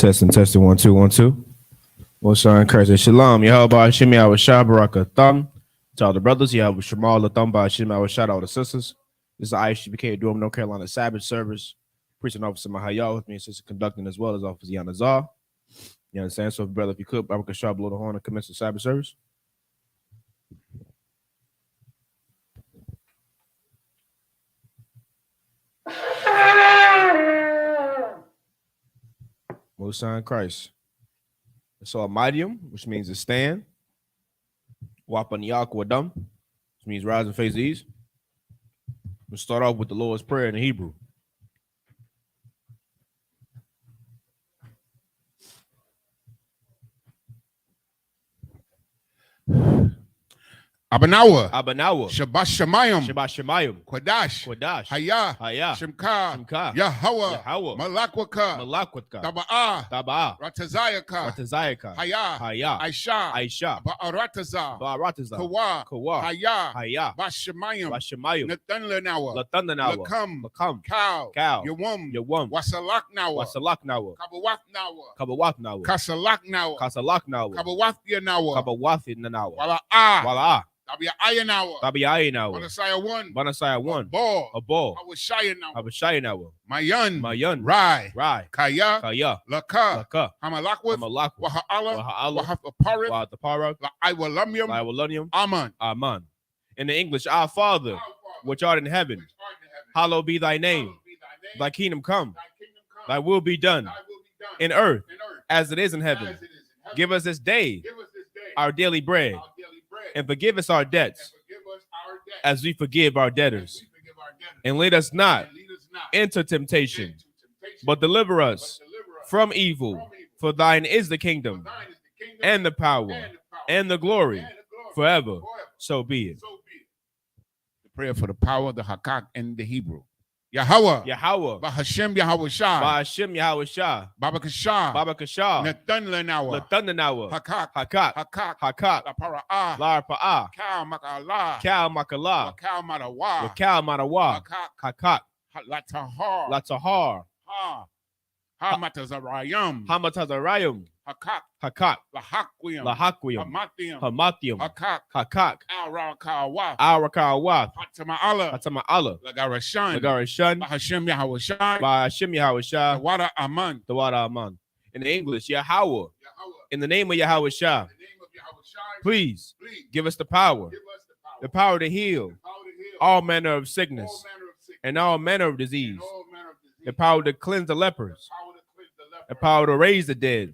Testing, 1, 2, 1, 2. Most High in Christ, Shalom. Yahweh Hashem Yahweh Shah Baraka Thumb. To all the brothers, Yahweh Shemal Thumb by Hashem Yahweh Shah, all the sisters. This is Isupk Durham, North Carolina Sabbath service. Preaching Officer Mahayah with me and sister conducting as well as Officer Yanazar. You understand? So, brother, if you could, Baraka Shah blow the horn and commence the Sabbath service. Most High in Christ. So a medium, which means to stand. Wapaniyak Wadam, which means rise and face the east. We'll start off with the Lord's Prayer in Hebrew. Abanawa, Shabbat Shemayim, Quadash, Haya, Haya, Shimka, Yahweh, Malakwaka, Taba'a, Ratazayaka, Haya, Aisha, Ba'arataza, Kawa, Haya, Bashemayim, Natanlanawa, Lakam, Cow, Yawum, Wasalaknawa, Kabawaknawa, Kasalaknawa, Kabawathinawa, Wala'a. Tabi'ayanawa. Banasaya 1. A ball. Abashayanawa. Mayan. Rai. Kaya. Laka. Hamalakwith. Waha'ala. Wahatapara. Iwalumium. Aman. In the English, our Father, which art in heaven, hallowed be thy name. Thy kingdom come. Thy will be done in earth as it is in heaven. Give us this day our daily bread. And forgive us our debts as we forgive our debtors. And lead us not into temptation, but deliver us from evil. For thine is the kingdom and the power and the glory forever. So be it. The prayer for the power, the Hakak, and the Hebrew. Yahweh, Bahashem Yahweh Shah, Baba Kashah, Natanlanawa, Hakak, La Para'ah, Kal Makala, Kal Marawa, Hakak, Latahar, Hamatazarayim, Hakak, Lahakwiyam, Hamathium, Hakak, Arakawaf, Hatama'ala, Lagarashan, Bahashem Yahweh Shah, Tawada Aman. In the English, Yahweh. In the name of Yahweh Shah, please give us the power to heal all manner of sickness and all manner of disease, the power to cleanse the lepers, the power to raise the dead,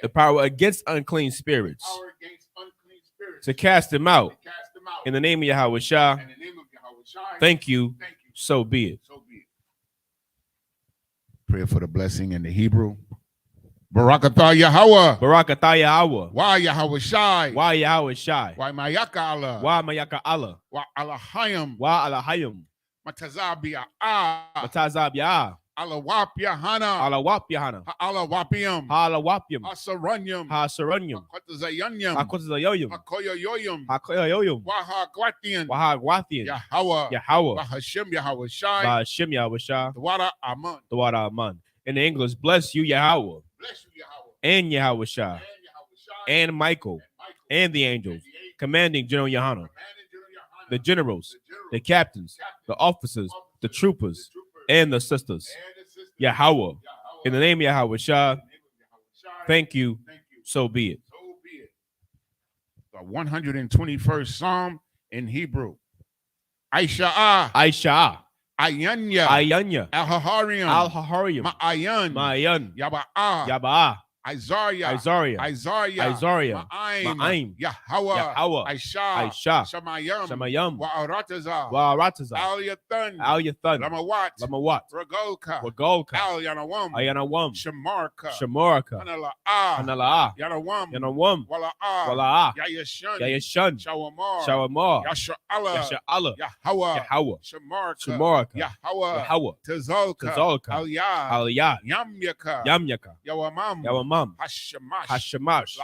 the power against unclean spirits, to cast them out. In the name of Yahweh Shah, thank you, so be it. Prayer for the blessing in the Hebrew. Barakatah Yahweh. Why Yahweh Shai. Why Mayaka Allah. Why Alahayim. Matazabiyah. Alawap Yahana. Alawapium. Hasaranyum. Akotazayoyum. Akoyoyoyum. Wahagwathian. Yahweh. Bahashem Yahweh Shai. Tawada Aman. In the English, bless you, Yahweh. And Yahweh Shah. And Michael. And the angels. Commanding General Yohana. The generals. The captains. The officers. The troopers. And the sisters. Yahweh. In the name of Yahweh Shah, thank you, so be it. The 121st Psalm in Hebrew. Aisha. Ayanya. Al-Haharium. Ma'ayan. Yaba'a. Isaiah. Ma'aim. Yahweh. Aisha. Shamayam. Wa'arataza. Al-Yathan. Lamawat. Ragolka. Al-Yanawam. Shamarka. Hanala'a. Yanawam. Wala'a. Yayashan. Shawamar. Yasha'ala. Yahweh. Shamarka. Yahweh. Tazolka. Aliyah. Yamyaka. Yawamam. Hamam, Hashamash,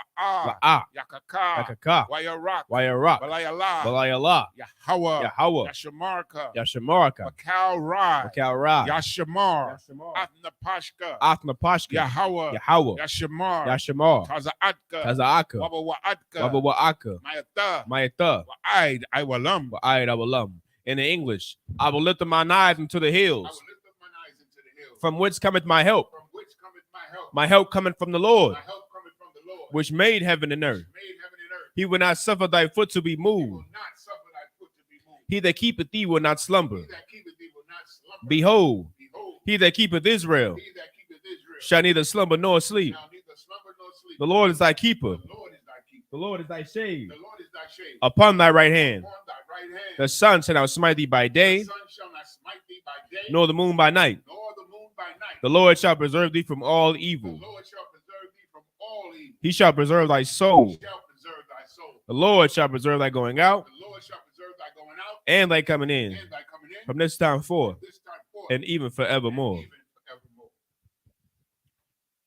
La'ah, Yakaka, Wayarak, Balayala, Yahweh, Yashamarka, Bakalrai, Yashamar, Athnapashka, Yahweh, Yahweh, Yashamar, Yashamar, Taza'atka, Tazaaka, Wabawa'atka, Wabawa'aka, Mayata, Mayatha, Iwalam. Awalam. In the English, I will lift up mine eyes into the hills. From whence cometh my help? My help cometh from the Lord, which made heaven and earth. He will not suffer thy foot to be moved. He that keepeth thee will not slumber. Behold, he that keepeth Israel shall neither slumber nor sleep. The Lord is thy keeper. The Lord is thy shade upon thy right hand. The sun shall not smite thee by day, nor the moon by night. The Lord shall preserve thee from all evil. He shall preserve thy soul. The Lord shall preserve thy going out and thy coming in from this time forth and even forevermore.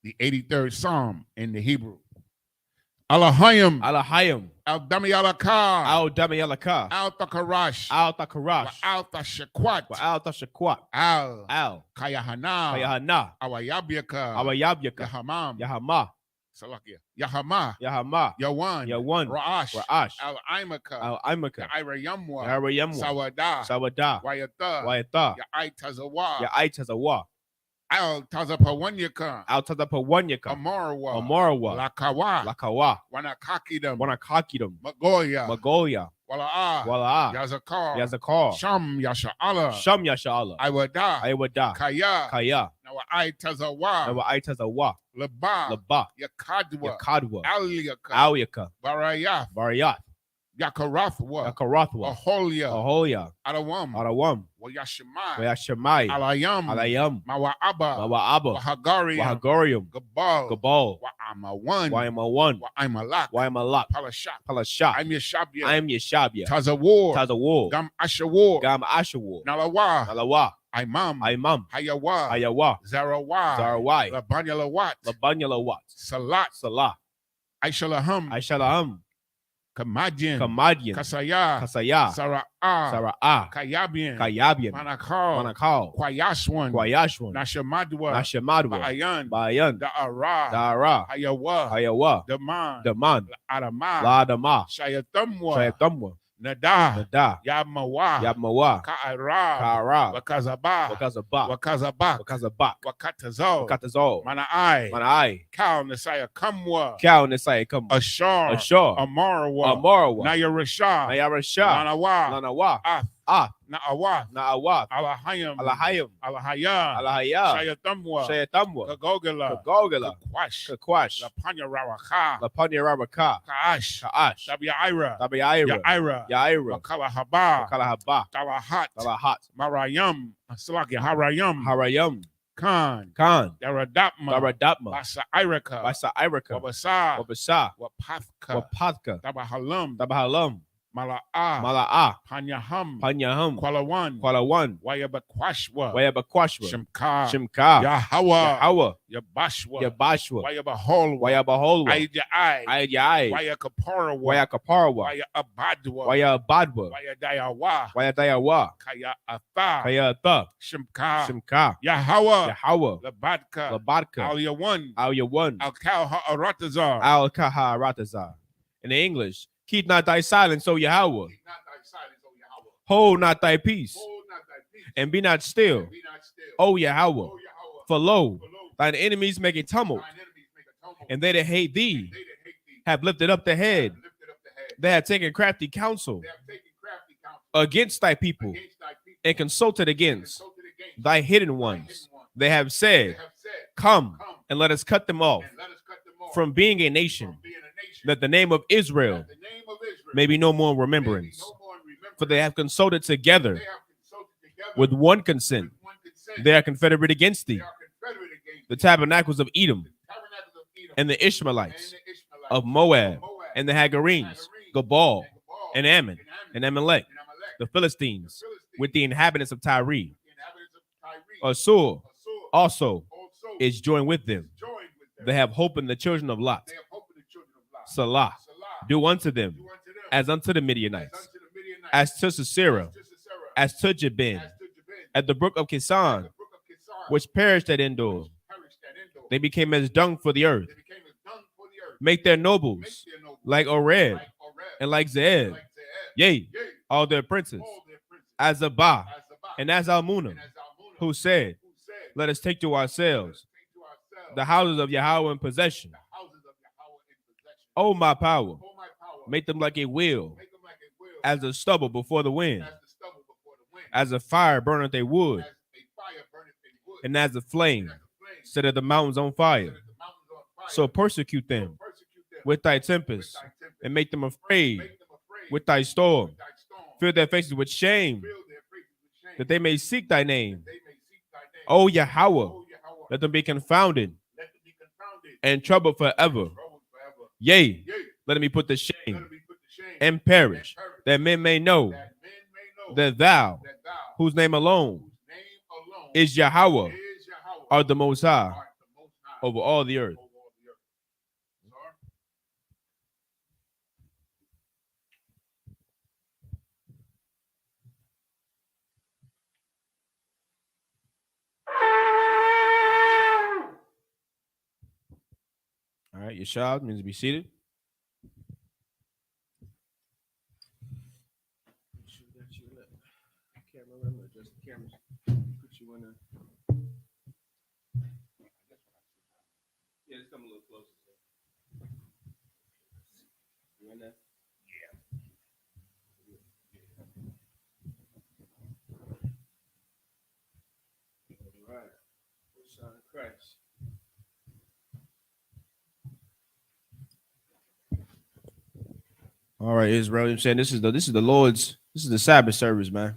The 83rd Psalm in the Hebrew. Alahayim, Al-Dami Alaka, Al-Dami Alaka, Al-Takarash, Al-Takarash, Al-Tashakwat, Al-Tashakwat, Al-Kayahana, Kayahana, Awayabyaka, Yahama, Salakia, Yahama, Yawan, Ra'ash, Al-Imaka, Yairayamwa, Sawada, Wayata, Ya'itazawa, Al-Tazapawanyaka, Amarwa, Lakawa, Wanakakidam, Magoya, Wala'ah, Yazakar, Sham Yasha'ala, Iwada, Kaya, Nawa Laba, Yakadwa, Aliyaka, Barayat, Yakarathwa, Aholia, Adawam, Wayashamai, Alayam, Mawa'aba, Wahagarium, Gabal, Wa'amawan, Wa'amalak, Palashat, I'm Yeshabia, Tazawar, Gam Ashawar, Nalawa, Imam, Hayawa, Zarawai, Labanyalawat, Salah, Aishalaham, Kamadian, Kasaya, Sara'ah, Kayabian, Manakal, Kwayashwan, Nashamadwa, Bayan, Da'ara, Hayawa, Daman, Ladama, Shayatamwa, Nada, Yabmawa, Ka'ara, Wakazabak, Wakatazal, Mana'ai, Kal Nesaya Kamwa, Ashar, Amarwa, Nayarasha, Lanawa, Na'awat, Alahayam, Shayatamwa, Kagogala, Kakwash, Lapanyaraka, Ka'ash, Yaira, Kalahaba, Talahat, Marayam, Harayam, Khan, Daradatma, Basa Iraka, Wabasa, Wapathka, Tabahalam, Mala'ah, Panyaham, Kwalawan, Wayabakwashwa, Shimka, Yahweh, Yabashwa, Wayabaholwa, Ayai, Wayakaparawa, Wayabadwa, Wayadayawa, Kayatha, Shimka, Yahweh, Labadka, Al-Yawan, Al-Kaharatazar. In the English, keep not thy silence, O Yahweh. Hold not thy peace, and be not still, O Yahweh. For lo, thine enemies make a tumult, and they that hate thee have lifted up the head. They have taken crafty counsel against thy people, and consulted against thy hidden ones. They have said, come, and let us cut them off from being a nation, that the name of Israel may be no more remembrance. For they have consulted together with one consent. They are confederate against thee. The tabernacles of Edom, and the Ishmaelites of Moab, and the Hagarenes, Gabal, and Ammon, and Amalek, the Philistines, with the inhabitants of Tyre. Assur also is joined with them. They have hope in the children of Lot. Salah. Do unto them as unto the Midianites, as to Sisera, as to Jabin, at the brook of Kisan, which perished at Endor. They became as dung for the earth. Make their nobles like Oreb and like Zeeb, yea, all their princes, as Abba and as Almunah, who said, let us take to ourselves the houses of Yahweh in possession. O my power, make them like a wheel, as the stubble before the wind, as a fire burneth a wood, and as a flame setteth the mountains on fire. So persecute them with thy tempest, and make them afraid with thy storm. Fill their faces with shame, that they may seek thy name. O Yahweh, let them be confounded and troubled forever. Yea, let them be put to shame and perish, that men may know that thou, whose name alone is Yahweh, art the Most High over all the earth. All right, your child means to be seated. Yeah, just come a little closer. You in there? Yeah. All right. Son of Christ. All right, Israel. I'm saying this is the Lord's, this is the Sabbath service, man.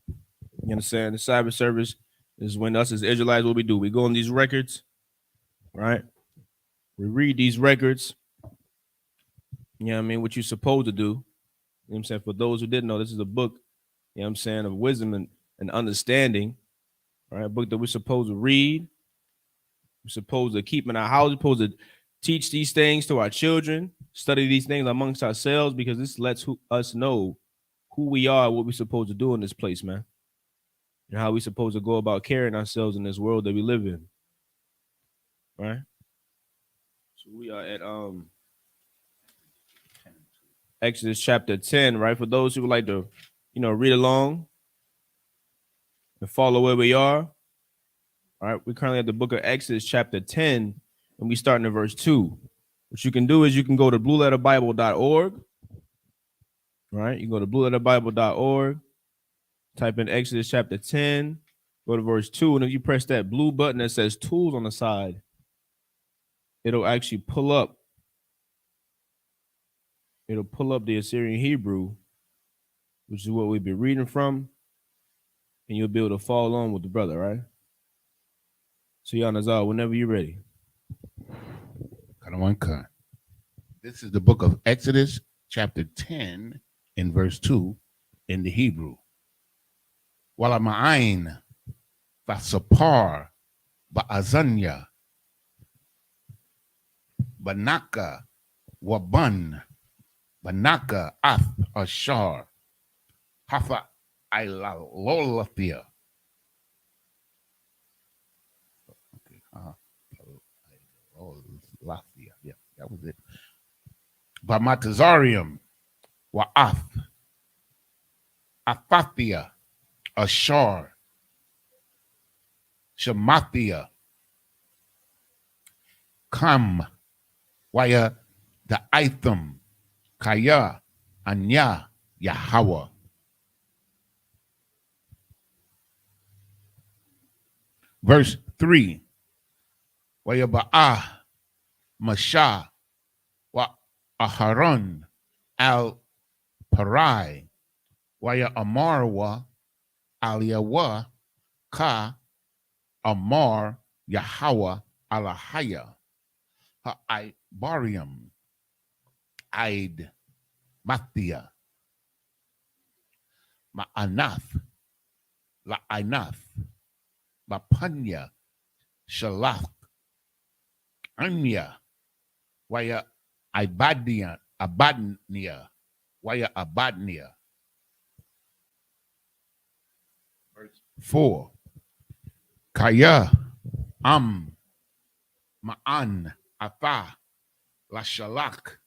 You understand? The Sabbath service is when us as Israelites, what we do. We go on these records, right? We read these records. You know what I mean? What you're supposed to do. You know what I'm saying? For those who didn't know, this is a book, you know what I'm saying, of wisdom and understanding. Right? A book that we're supposed to read. We're supposed to keep in our house. We're supposed to teach these things to our children, study these things amongst ourselves, because this lets us know who we are, what we're supposed to do in this place, man. And how we're supposed to go about carrying ourselves in this world that we live in. Right? So we are at Exodus chapter 10, right? For those who would like to, read along and follow where we are. All right, we're currently at the book of Exodus chapter 10, and we start in verse 2. What you can do is you can go to blueletterbible.org. Right? You can go to blueletterbible.org, type in Exodus chapter 10, go to verse 2, and if you press that blue button that says tools on the side, it'll actually pull up. It'll pull up the Assyrian Hebrew, which is what we've been reading from, and you'll be able to follow along with the brother, right? So, Yanazar, whenever you're ready. This is the book of Exodus, chapter 10, in verse 2, in the Hebrew. Walama'ain vasapar ba'azanya banaka waban banaka ath ashar hafa ilalolathia. Lathia, yeah, that was it. Bamatazarium wa'ath Aphathia, Ashar, Shemathia, Kam, Waya, the Itham, Kaya, Anya, Yahweh. Verse 3, Waya Ba'ah, Masha, Wa Aharon, Al Parai, Waya Amarwa, Aliyawa, Ka, Amar, Yahweh, Alahaya, Ha'ibarium, Aid, Mathia, Ma'anath, La'anath, Mapanya, Shalach, Anya. Waya Abadnia. Waya Abadnia. Verse 4. Kaya Ma'an Atha Lashalak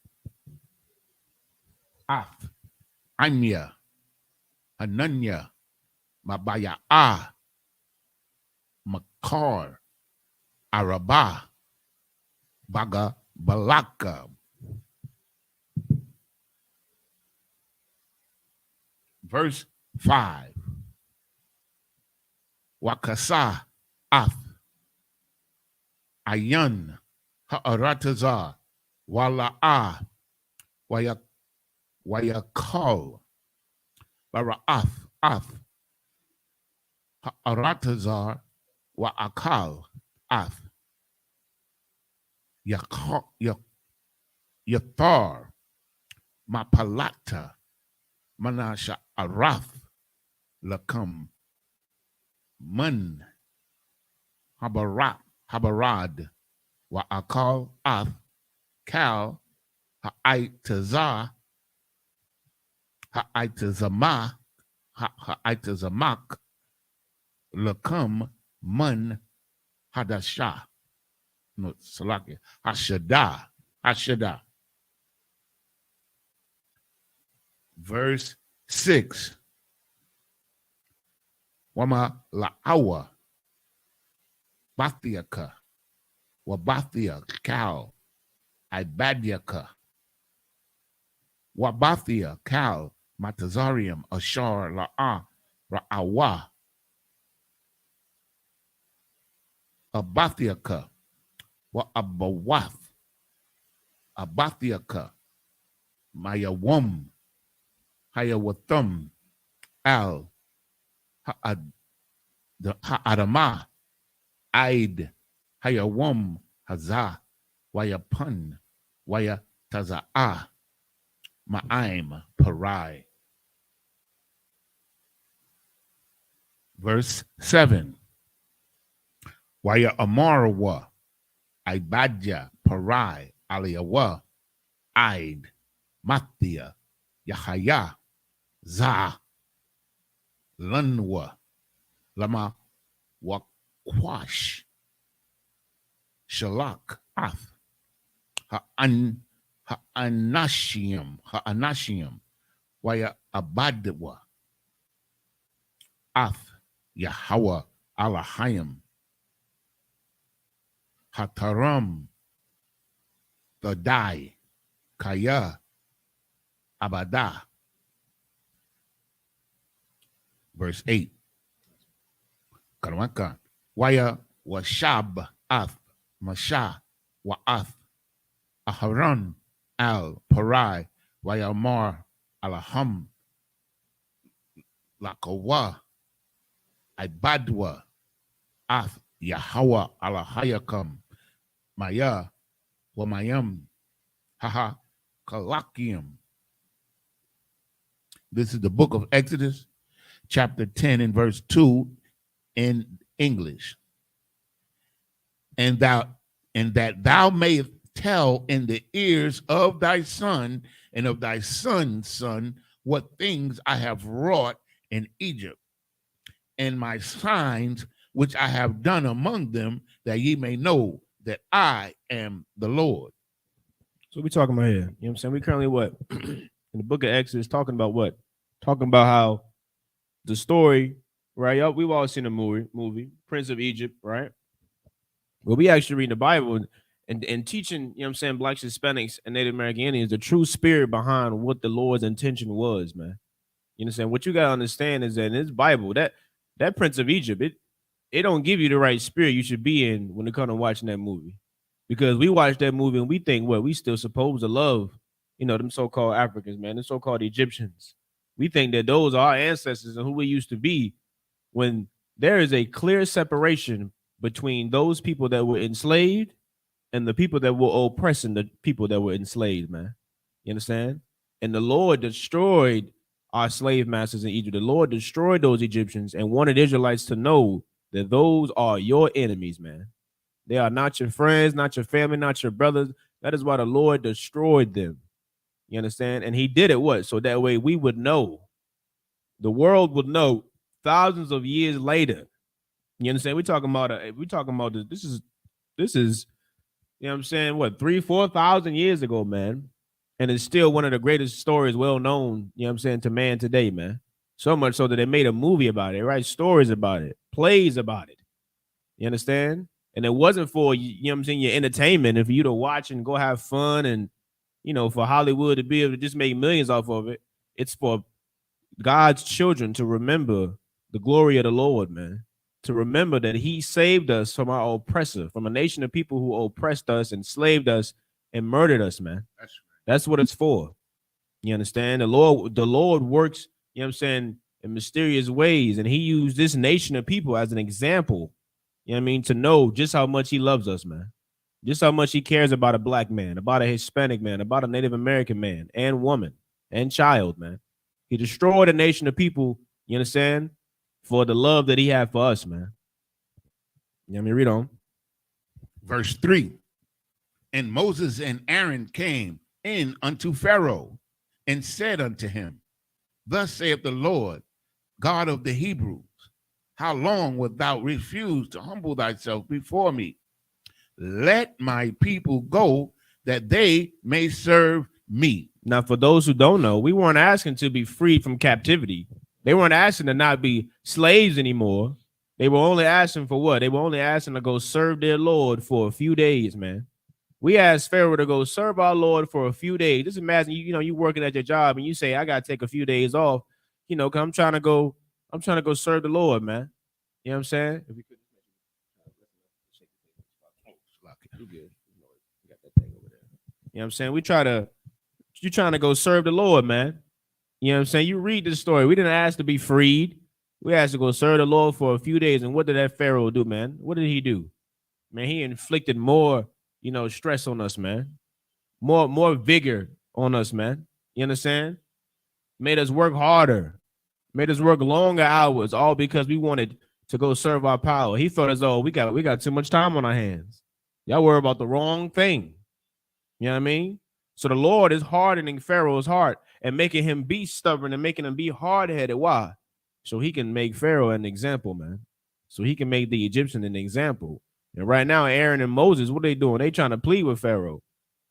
Ath Anya Hananya Mabaya Makar Araba Baga Balaka. Verse 5. Wakasa Ath Ayan Ha'aratazar Wala'a Wayakal Bara'ath Ath Ha'aratazar Wa'akal Ath Yathar Mapalata Manasha Arath Lakam Man Habarad Wa'akal Ath Kal Ha'aitazamak Lakam Man Hadasha. No, Salaki. Hashada. Verse 6. Wama la'awa Bathiaka Wabathia Kal Ibadiaka Wabathia Kal Matazarium Ashar La'a Ra'awa Abathiaka Wa Abawath Abathiaka Mayawum Hayawathum Al Ha'adama Aid Hayawum Hazah Wayapun Waya Taza'a Ma'aim Parai. Verse 7. Waya Amarawa Ibadja Parai Aliyawa Aid Mathia Yahaya Za Lanwa Lama Wakwash Shalak Ath Ha'anashium Waya Abadwa Ath Yahweh Alahayim Hataram Thadai Kaya Abada. Verse 8. Karamaka. Waya Washab Ath Masha Wa'ath Aharon Al Parai Waya Mar Alaham Lakawa Ibadwa Ath Yahweh Alahayakam Maya Wamayam Haha Kalakium. This is the book of Exodus, chapter 10 and verse 2 in English. And that thou mayest tell in the ears of thy son and of thy son's son what things I have wrought in Egypt, and my signs which I have done among them, that ye may know that I am the Lord. So what we talking about here? You know what I'm saying? We currently what? In the book of Exodus, talking about what? Talking about how the story, right? We've all seen the movie, Prince of Egypt, right? Well, we actually read the Bible and teaching, you know what I'm saying, Blacks, Hispanics, and Native American Indians the true spirit behind what the Lord's intention was, man. You know what I'm saying? What you got to understand is that in this Bible, that Prince of Egypt, it don't give you the right spirit you should be in when it comes to watching that movie. Because we watch that movie and we think, what, we still supposed to love, you know, them so-called Africans, man, them so-called Egyptians. We think that those are our ancestors and who we used to be, when there is a clear separation between those people that were enslaved and the people that were oppressing the people that were enslaved, man. You understand? And the Lord destroyed our slave masters in Egypt. The Lord destroyed those Egyptians and wanted Israelites to know that those are your enemies, man. They are not your friends, not your family, not your brothers. That is why the Lord destroyed them. You understand? And he did it what? So that way we would know. The world would know thousands of years later. You understand? We're talking about this is, you know what I'm saying, what, 3,000-4,000 years ago, man. And it's still one of the greatest stories well known, you know what I'm saying, to man today, man. So much so that they made a movie about it, right? Stories about it, plays about it. You understand? And it wasn't for, you know what I'm saying, your entertainment and for you to watch and go have fun and, you know, for Hollywood to be able to just make millions off of it. It's for God's children to remember the glory of the Lord, man. To remember that he saved us from our oppressor, from a nation of people who oppressed us, enslaved us, and murdered us, man. That's what it's for. You understand? The Lord works, you know what I'm saying, in mysterious ways, and he used this nation of people as an example, you know what I mean, to know just how much he loves us, man. Just how much he cares about a black man, about a Hispanic man, about a Native American man and woman and child, man. He destroyed a nation of people, you understand, for the love that he had for us, man. You know what I mean? Read on. Verse 3. And Moses and Aaron came in unto Pharaoh and said unto him, Thus saith the Lord, God of the Hebrews, how long wilt thou refuse to humble thyself before me? Let my people go, that they may serve me. Now, for those who don't know, we weren't asking to be freed from captivity. They weren't asking to not be slaves anymore. They were only asking for what? They were only asking to go serve their Lord for a few days, man. We asked Pharaoh to go serve our Lord for a few days. Just imagine, you know, you working at your job and you say, I got to take a few days off, you know, because I'm trying to go serve the Lord, man. You know what I'm saying? If we could, you good. You got that thing over there. You know what I'm saying? You're trying to go serve the Lord, man. You know what I'm saying? You read this story. We didn't ask to be freed. We asked to go serve the Lord for a few days. And what did that Pharaoh do, man? What did he do? Man, he inflicted more, you know, stress on us, man. More vigor on us, man. You understand? Made us work harder. Made us work longer hours, all because we wanted to go serve our power. He thought as though we got too much time on our hands. Y'all worry about the wrong thing. You know what I mean? So the Lord is hardening Pharaoh's heart and making him be stubborn and making him be hard-headed. Why? So he can make Pharaoh an example, man. So he can make the Egyptian an example. And right now, Aaron and Moses, what are they doing? They trying to plead with Pharaoh.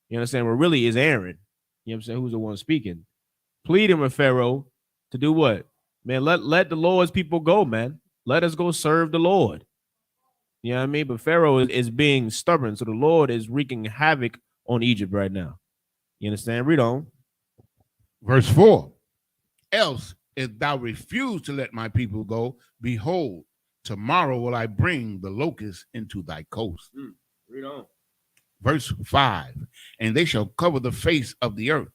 You understand? Well, really is Aaron. You know what I'm saying? Who's the one speaking? Pleading with Pharaoh to do what? Man, let the Lord's people go, man. Let us go serve the Lord. You know what I mean? But Pharaoh is being stubborn. So the Lord is wreaking havoc on Egypt right now. You understand? Read on. Verse 4. Else, if thou refuse to let my people go, behold, tomorrow will I bring the locusts into thy coast. Read on. Verse 5. And they shall cover the face of the earth,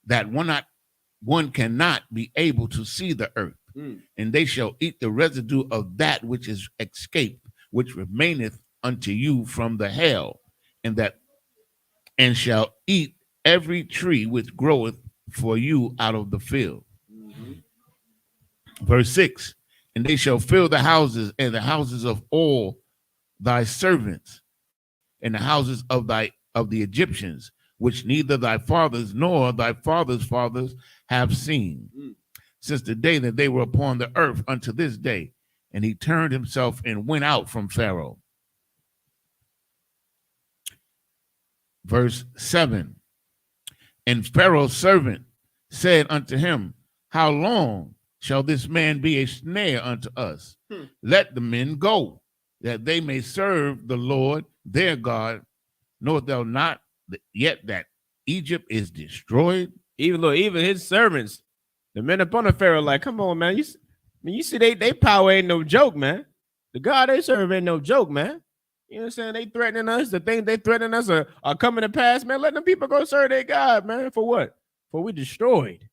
that one cannot be able to see the earth. And they shall eat the residue of that which is escaped, which remaineth unto you from the hail, and shall eat every tree which groweth for you out of the field. Verse 6. And they shall fill the houses and the houses of all thy servants, and the houses of the Egyptians, which neither thy fathers nor thy fathers' fathers have seen, since the day that they were upon the earth unto this day. And he turned himself and went out from Pharaoh. Verse 7. And Pharaoh's servant said unto him, How long shall this man be a snare unto us? Let the men go, that they may serve the Lord their God. Knowest thou not yet that Egypt is destroyed? Even his servants, the men upon the Pharaoh, like, come on, man. You see, they power ain't no joke, man. The God they serve ain't no joke, man. You know what I'm saying? They threatening us. The things they threatening us are coming to pass, man. Let them people go serve their God, man. For what? For we destroyed.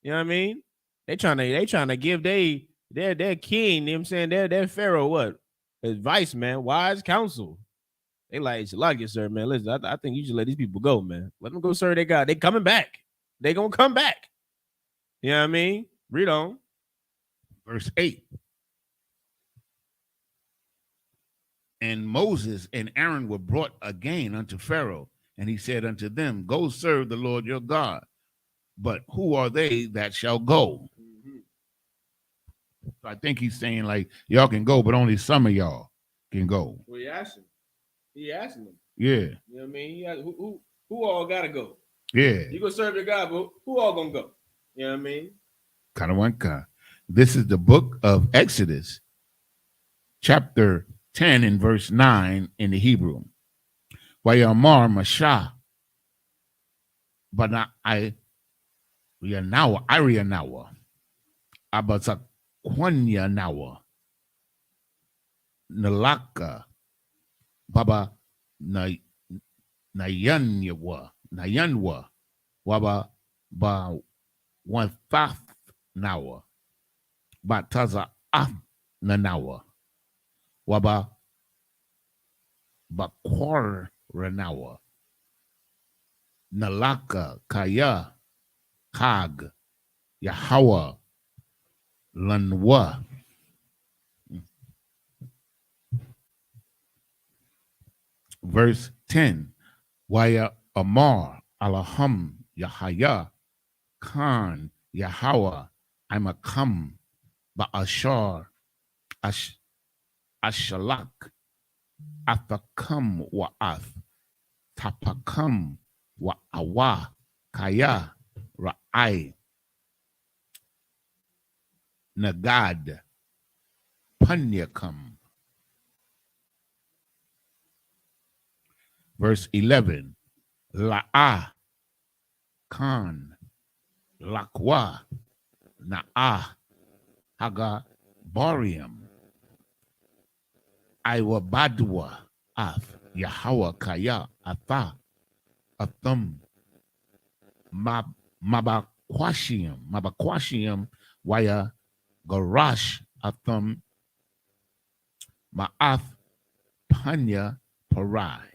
You know what I mean? They trying to give their king, you know what I'm saying, their Pharaoh what? Advice, man. Wise counsel. They like it, sir, man. Listen, I think you should let these people go, man. Let them go serve their God. They coming back. They gonna come back. You know what I mean? Read on. Verse 8. And Moses and Aaron were brought again unto Pharaoh, and he said unto them, Go serve the Lord your God. But who are they that shall go? So I think he's saying, like, y'all can go, but only some of y'all can go. Well, he asking them. Yeah. You know what I mean? He asked, who all gotta go? Yeah. You go serve your God, but who all gonna go? You know what I mean? Kanawanka. This is the book of Exodus, chapter 10 and verse 9 in the Hebrew. Wayamar Masha. But I Rianawa, Arianawa. Abasa Kwanya Nawa. Nalaka. Baba Nayanwa. Waba ba 1/5 nawa. Bataza nanawa. Waba ba quarter nawa. Nalaka kaya kag Yahweh lanwa. Verse 10. Waya Amar Alaham Yahaya Khan Yahweh Imakam Ba'ashar Ashalak Athakam Wa'ath Tapakam Wa'awa Kaya Ra'ai Nagad Panyakam. Verse 11. La'ah Khan Lakwa Na'ah Haga Barium Iwa Badwa Ath Yahweh Kaya Atha Atham Mabakwashium Waya Garash Atham Ma'ath Panya Parai.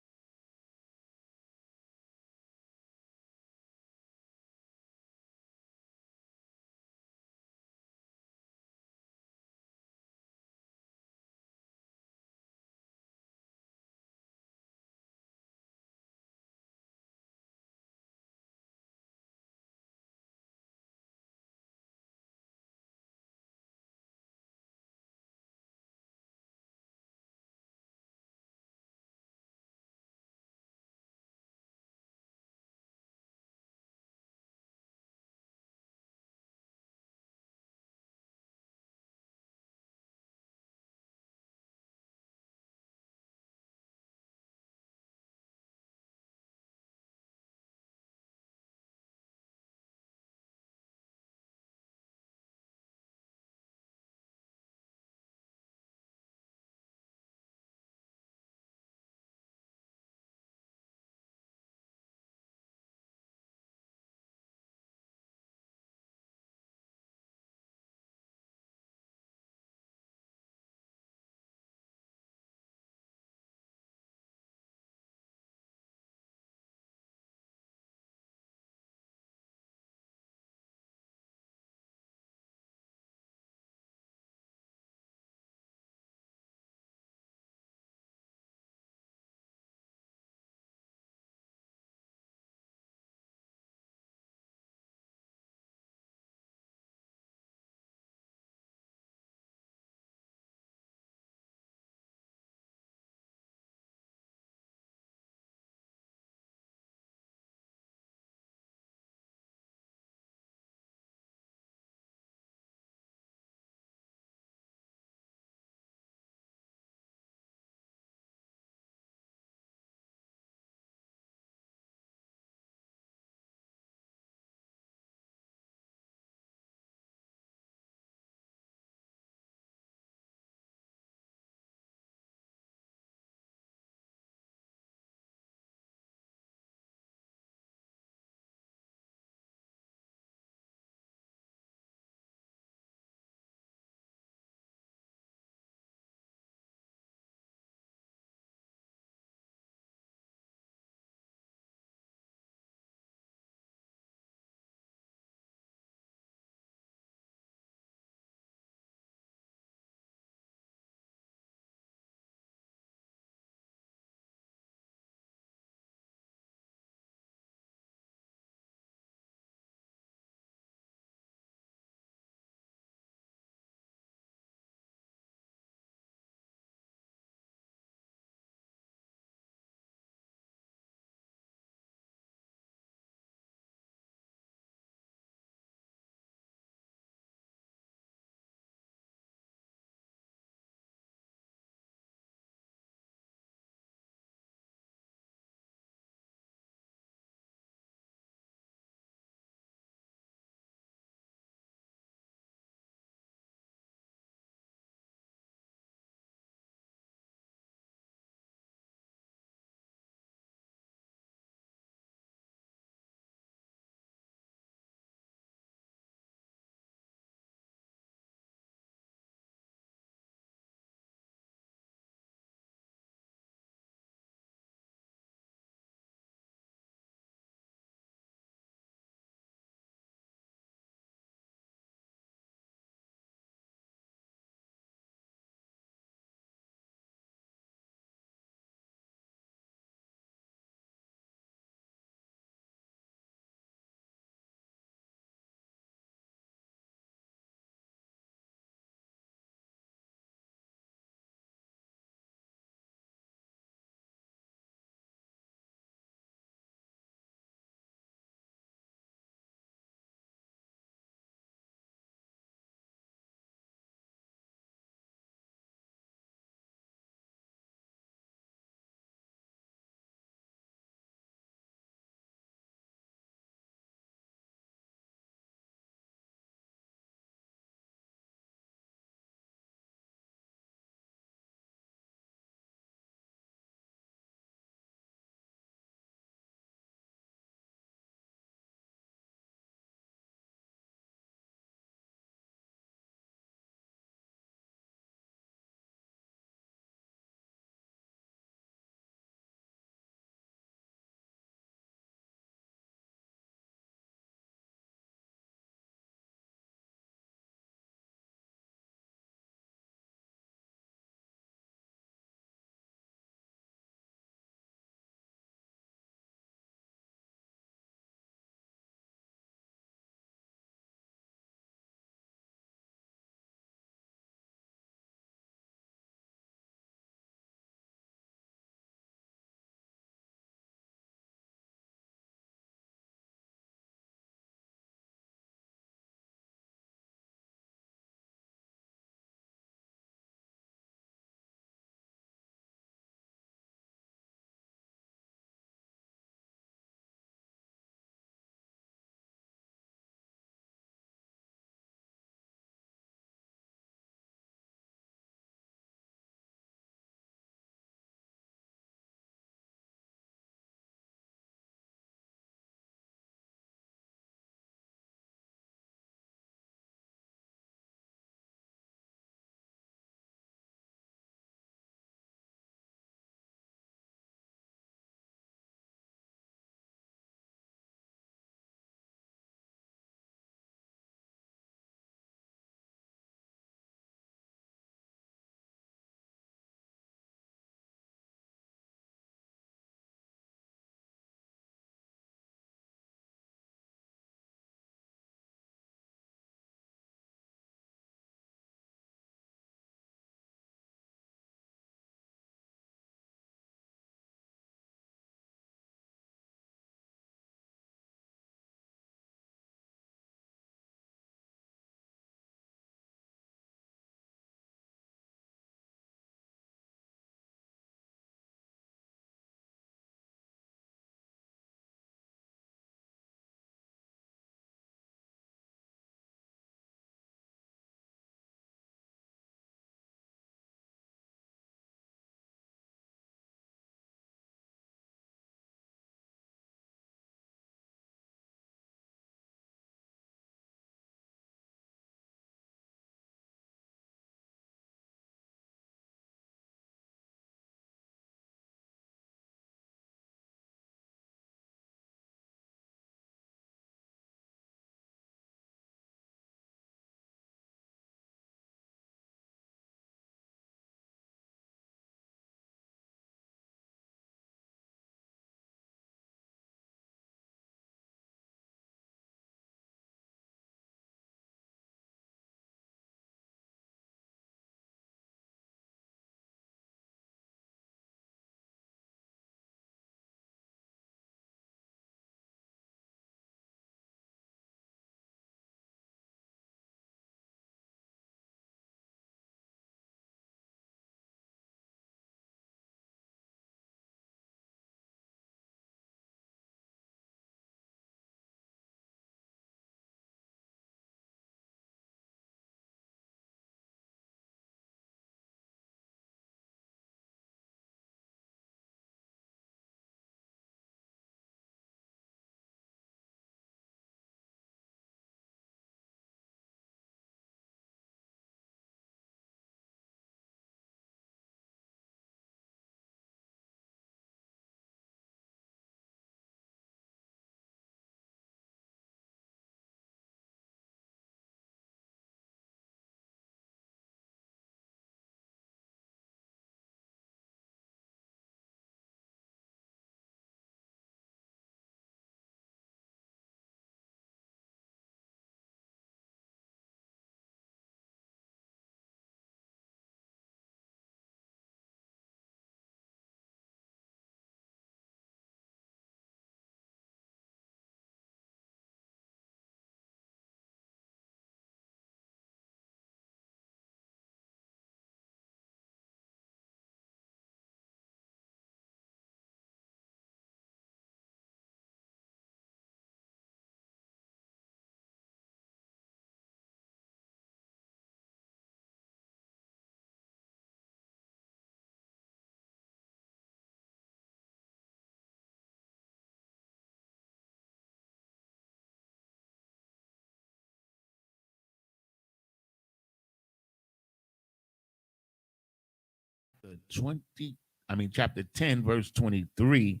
chapter 10, verse 23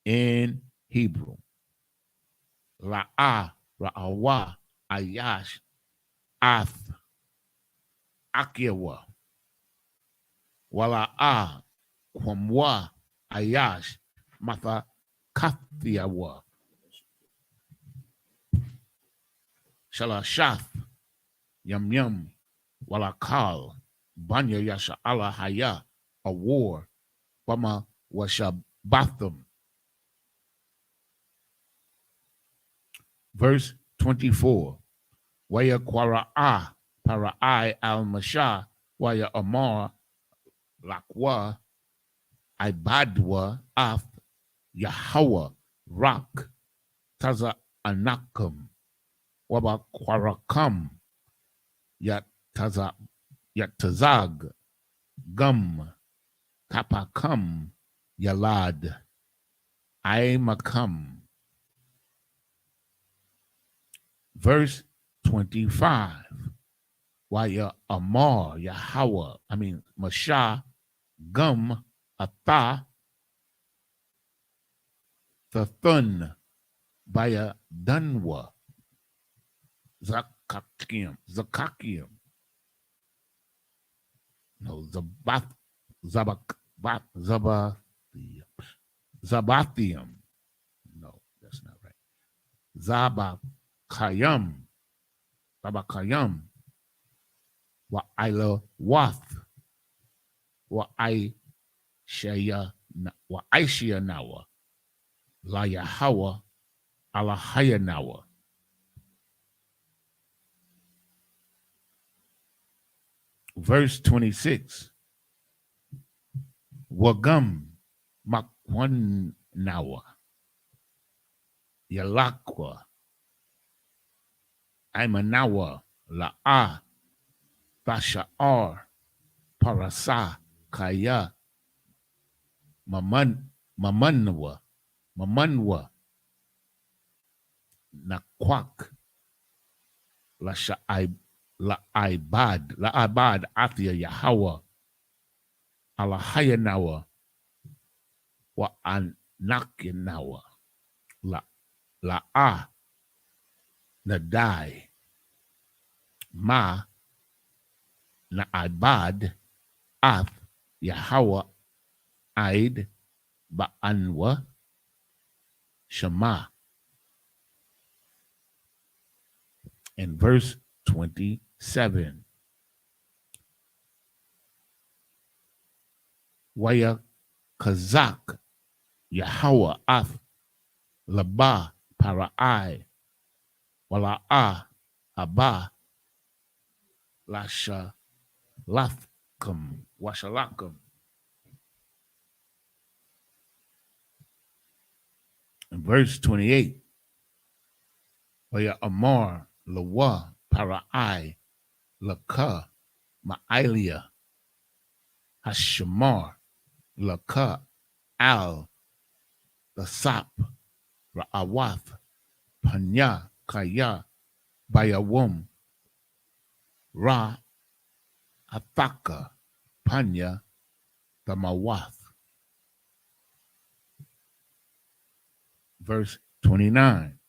in Hebrew. Ra'ah, Ra'awa, Ayash, Ath, Akiwa, Wala'ah, Kwamwa, Ayash, Matha, Kathiawa, Shalashath, Yum Yum, Walakal, Banya Yasha Allah Haya, a war, Bama Washabatham. Verse 24. Waya Kwara'a, Para'ai al Masha, Waya Amar, Lakwa, Ibadwa, Af, Yahweh, Rak, Taza Anakum, Waba Kwarakam, Yatazag, Gum, Kapakam, Yalad, Aimakam. Verse 25. Waya Amar, Yahweh, Masha, Gum, Atha, Thun, Baya Dunwa, Zakakim, no, Zabathium. No, that's not right. Zabakayam, wa ila wath, wa aishaya nawa, la yahawa, alahaya nawa. Verse 26. Wagam makwan nawa, yalakwa, Imanawa, La'a, Basha'ar, Parasa, Kaya, Mamanwa, Nakwak, La'ibad, Athia, Yahweh, Alahayanawa, Wa Anakinawa, La'a, Nadai, Ma, Na'ibad, Ath, Yahweh, Aid, Ba'anwa, Shema. In verse 27. Waya Kazak, Yahweh, Ath, Laba, Para'ai, Wala'ah, Abba, Lashalakam, Washalakam. In verse 28, Waya Amar, Lawa, Para'ai, Laka, Ma'alia, Hashamar, Laka, Al, the Sap, Ra'awath, Panya, Kaya, Bayawum, Ra, Athaka, Panya, the Mawath. Verse 29.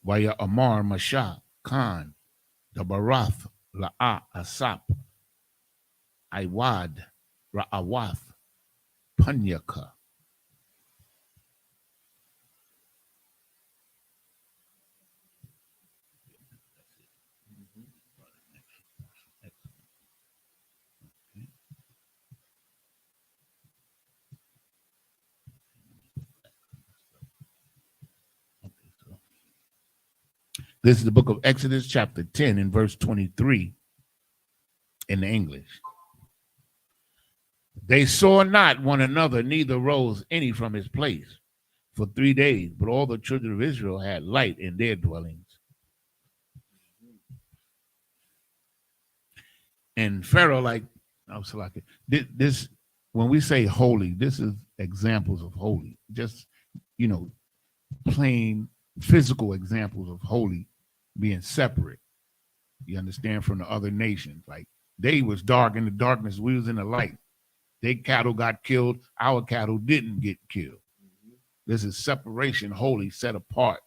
Waya Amar, Masha, Khan, the Barath, La'a, Asap, Iwad, Ra'awath, Panyaka. This is the book of Exodus, chapter 10, and verse 23 in the English. They saw not one another, neither rose any from his place for 3 days, but all the children of Israel had light in their dwellings. And Pharaoh, this, when we say holy, this is examples of holy, just, plain physical examples of holy being separate. You understand, from the other nations, like They was dark in the darkness. We was in the light. Their cattle got killed. Our cattle didn't get killed. This is separation, holy, set apart.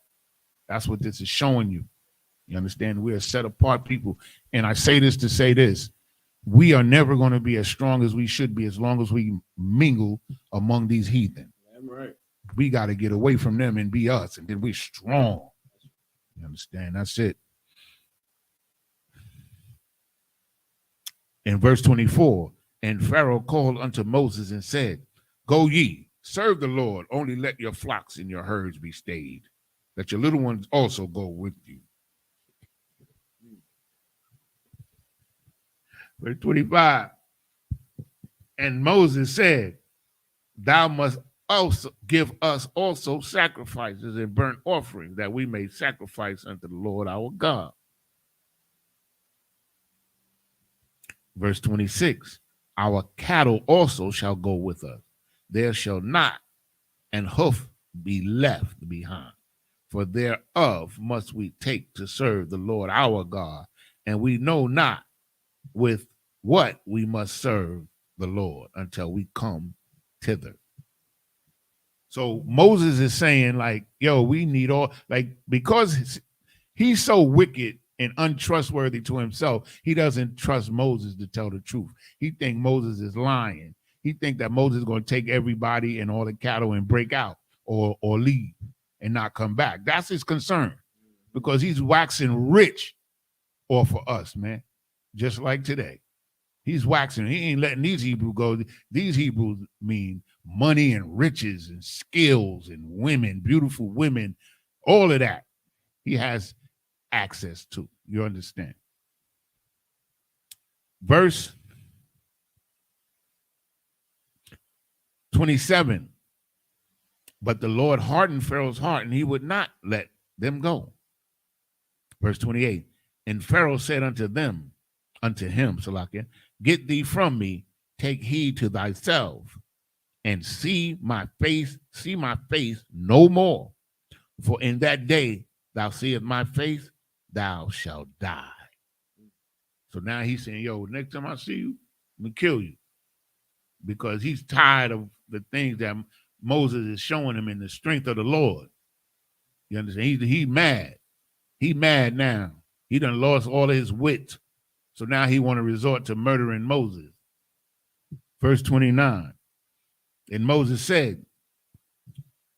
That's what this is showing you. You understand? We're a set apart people. And I say this to say this. We are never going to be as strong as we should be as long as we mingle among these heathen. Right. We got to get away from them and be us, and then we're strong. You understand? That's it. In verse 24, and Pharaoh called unto Moses and said, Go ye, serve the Lord, only let your flocks and your herds be stayed, that your little ones also go with you. Verse 25, and Moses said, Thou must also give us also sacrifices and burnt offerings, that we may sacrifice unto the Lord our God. Verse 26, our cattle also shall go with us. There shall not an hoof be left behind, for thereof must we take to serve the Lord our God, and we know not with what we must serve the Lord until we come thither. So Moses is saying, like, yo, we need all, like, because he's so wicked and untrustworthy to himself, he doesn't trust Moses to tell the truth. He thinks Moses is lying. He thinks that Moses is going to take everybody and all the cattle and break out or leave and not come back. That's his concern, because he's waxing rich off of us, man, just like today. He's waxing. He ain't letting these Hebrews go. These Hebrews mean money and riches and skills and women, beautiful women, all of that. He has access to. You understand? Verse 27. But the Lord hardened Pharaoh's heart, and he would not let them go. Verse 28. And Pharaoh said unto him, Salakia, Get thee from me, take heed to thyself, and see my face no more. For in that day thou seest my face, thou shalt die. So now he's saying, yo, next time I see you, I'm going to kill you. Because he's tired of the things that Moses is showing him in the strength of the Lord. You understand? He's mad. He's mad now. He done lost all of his wit. So now he want to resort to murdering Moses. Verse 29. And Moses said,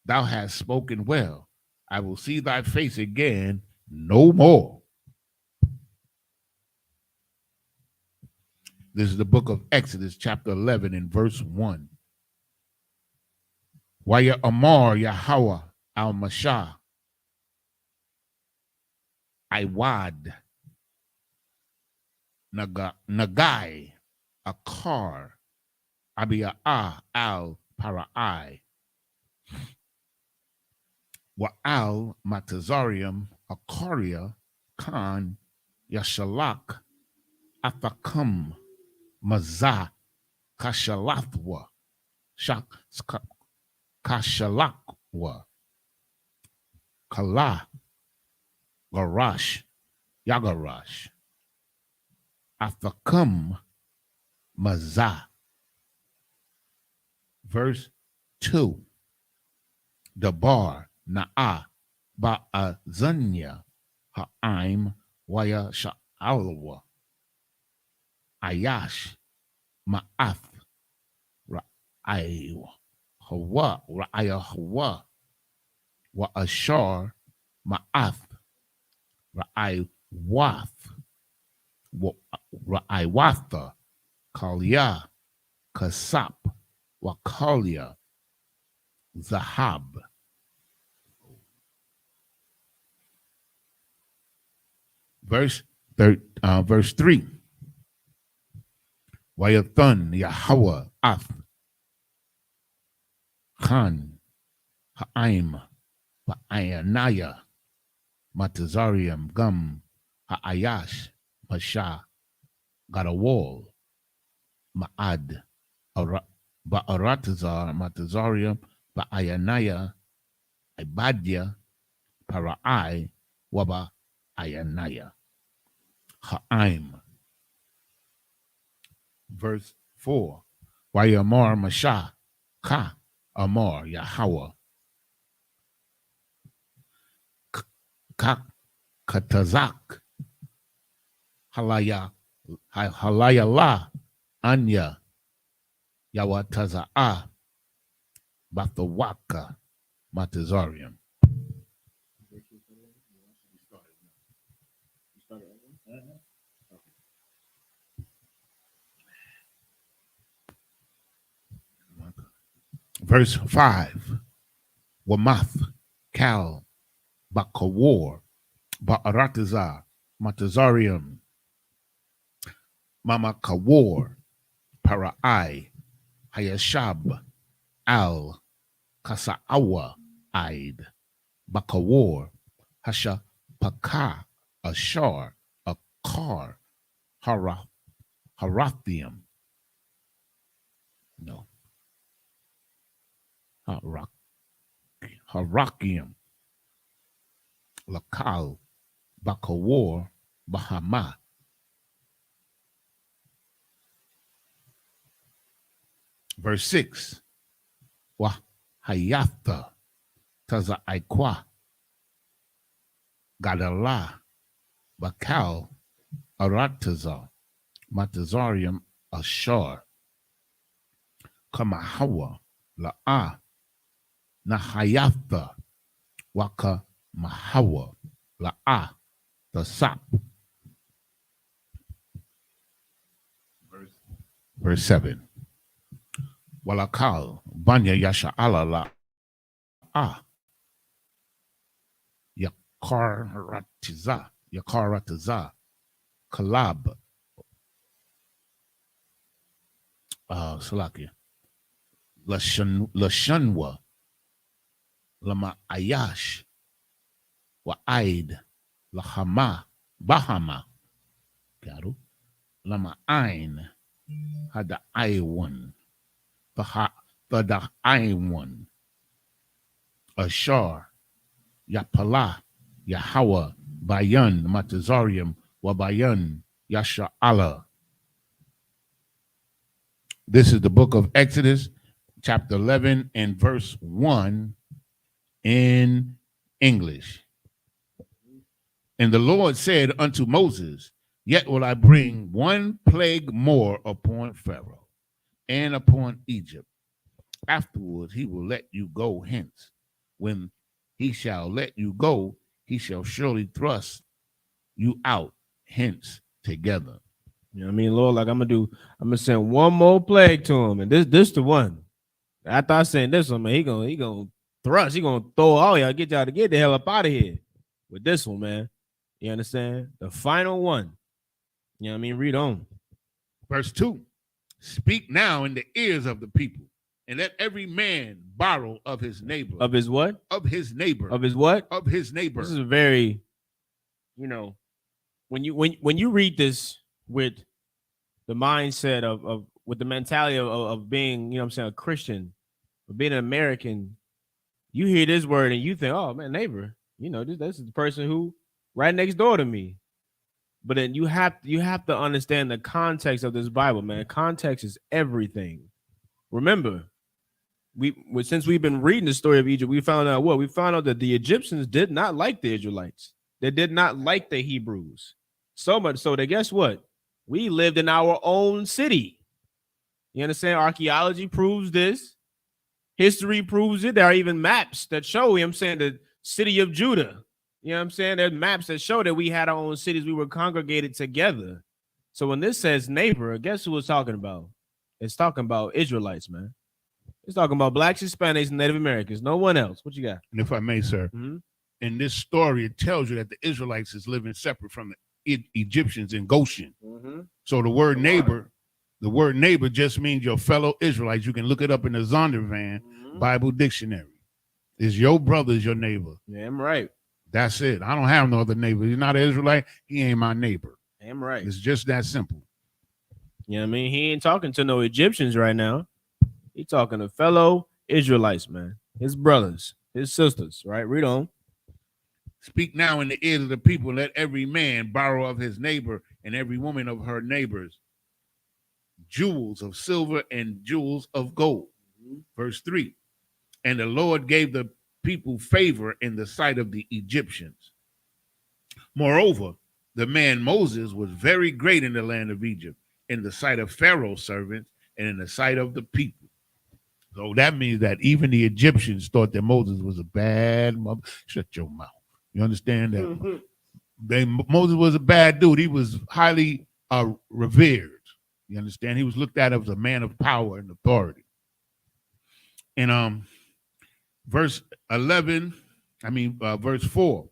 Thou hast spoken well. I will see thy face again no more. This is the book of Exodus, chapter 11, and verse 1. Waya Amar Yahweh al-Mashah Iwad Nagai Akar Abiyah al-Parai Wa al-Matazarium Akaria Khan Yashalak Athakam Mazah Kashalathwa Kashalakwa Kala Garash Yagarash Athakam Mazah. Verse 2. Dabar Na'a Ba'azanya Ha'im Waya Sha'alwa Ayash Ma'ath Ra'aywa Hawa Ra'aya Hawa Wa Ashar Ma'ath Ra'aywath Ra'aywatha Kalia Kasap Wakalia Zahab. Verse 3. Wayathun Yahweh Ath Khan Ha'im Ba'ayanaya Matazarium Gum Ha'ayash Masha got a wall Ma'ad Ba'aratazar Matazarium Ba'ayanaya Ibadya Para'ai Waba Ayanaya Ha'im. Verse 4. Wayamar Masha Ka Amar Yahweh Ka Katazak Halayala Anya Yawataza'a Bathawaka Matazarium. Verse 5. Wamath Kal Bakawar Ba'arataza Matazarium Mama Kawar Para'ai Hayashab Al Kasa'awa Aid Bakawar Hasha Paka Ashar Akar Harathium. No. Harakium Lakal Bakawar Bahama. Verse 6. Wa Hayatha Taza Aikwa Gadala Bakal Arataza Matazarium Ashar Kamahawa La'a Nahayatha Waka Mahawa La'a the Sap. Verse 7. Walakal Banya Yasha Ala La'a Yakaratiza Kalab Salakia Lashanwa Lama Ayash Wa Aid Lahama Bahama Garu Lama Ain Hada Aiwan the Aiwan Ashar Yapala Yahweh Bayan Matazarium Wabayan Yasha Allah. This is the book of Exodus, chapter 11 and verse 1 in English. And the Lord said unto Moses, yet will I bring one plague more upon Pharaoh and upon Egypt. Afterwards he will let you go hence. When he shall let you go, he shall surely thrust you out hence together. You know what I mean, Lord? Like I'm gonna send one more plague to him, and this the one. After I send this one, man, he gonna thrust, he gonna throw all y'all, get y'all to get the hell up out of here with this one, man. You understand? The final one. You know what I mean? Read on. Verse 2. Speak now in the ears of the people, and let every man borrow of his neighbor. Of his what? Of his neighbor. Of his what? Of his neighbor. This is a very, you know, when you read this with the mindset of with the mentality of being, you know what I'm saying, a Christian, of being an American, you hear this word and you think, oh man, neighbor, you know, this is the person who right next door to me. But then you have to understand the context of this Bible, man. Context is everything. Remember, since we've been reading the story of Egypt, we found out what? We found out that the Egyptians did not like the Israelites. They did not like the Hebrews. So much so that guess what? We lived in our own city. You understand? Archaeology proves this. History proves it. There are even maps that show, I'm saying, the city of Judah. You know what I'm saying? There's maps that show that we had our own cities. We were congregated together. So when this says neighbor, guess who it's talking about? It's talking about Israelites, man. It's talking about blacks, Hispanics, and Native Americans. No one else. What you got? And if I may, sir, in this story, it tells you that the Israelites is living separate from the Egyptians in Goshen. So the word neighbor just means your fellow Israelites. You can look it up in the Zondervan Bible Dictionary. Is your brother is your neighbor. Yeah, I'm right. That's it. I don't have no other neighbor. He's not an Israelite. He ain't my neighbor. I'm right. It's just that simple. You know what I mean? He ain't talking to no Egyptians right now. He talking to fellow Israelites, man. His brothers, his sisters, right? Read on. Speak now in the ears of the people. Let every man borrow of his neighbor and every woman of her neighbors. jewels of silver and jewels of gold. Verse 3. And the Lord gave the people favor in the sight of the Egyptians. Moreover, the man Moses was very great in the land of Egypt, in the sight of Pharaoh's servants and in the sight of the people. So that means that even the Egyptians thought that Moses was a bad mother. Shut your mouth. You understand that? Moses was a bad dude. He was highly revered. You understand? He was looked at as a man of power and authority. And verse 4.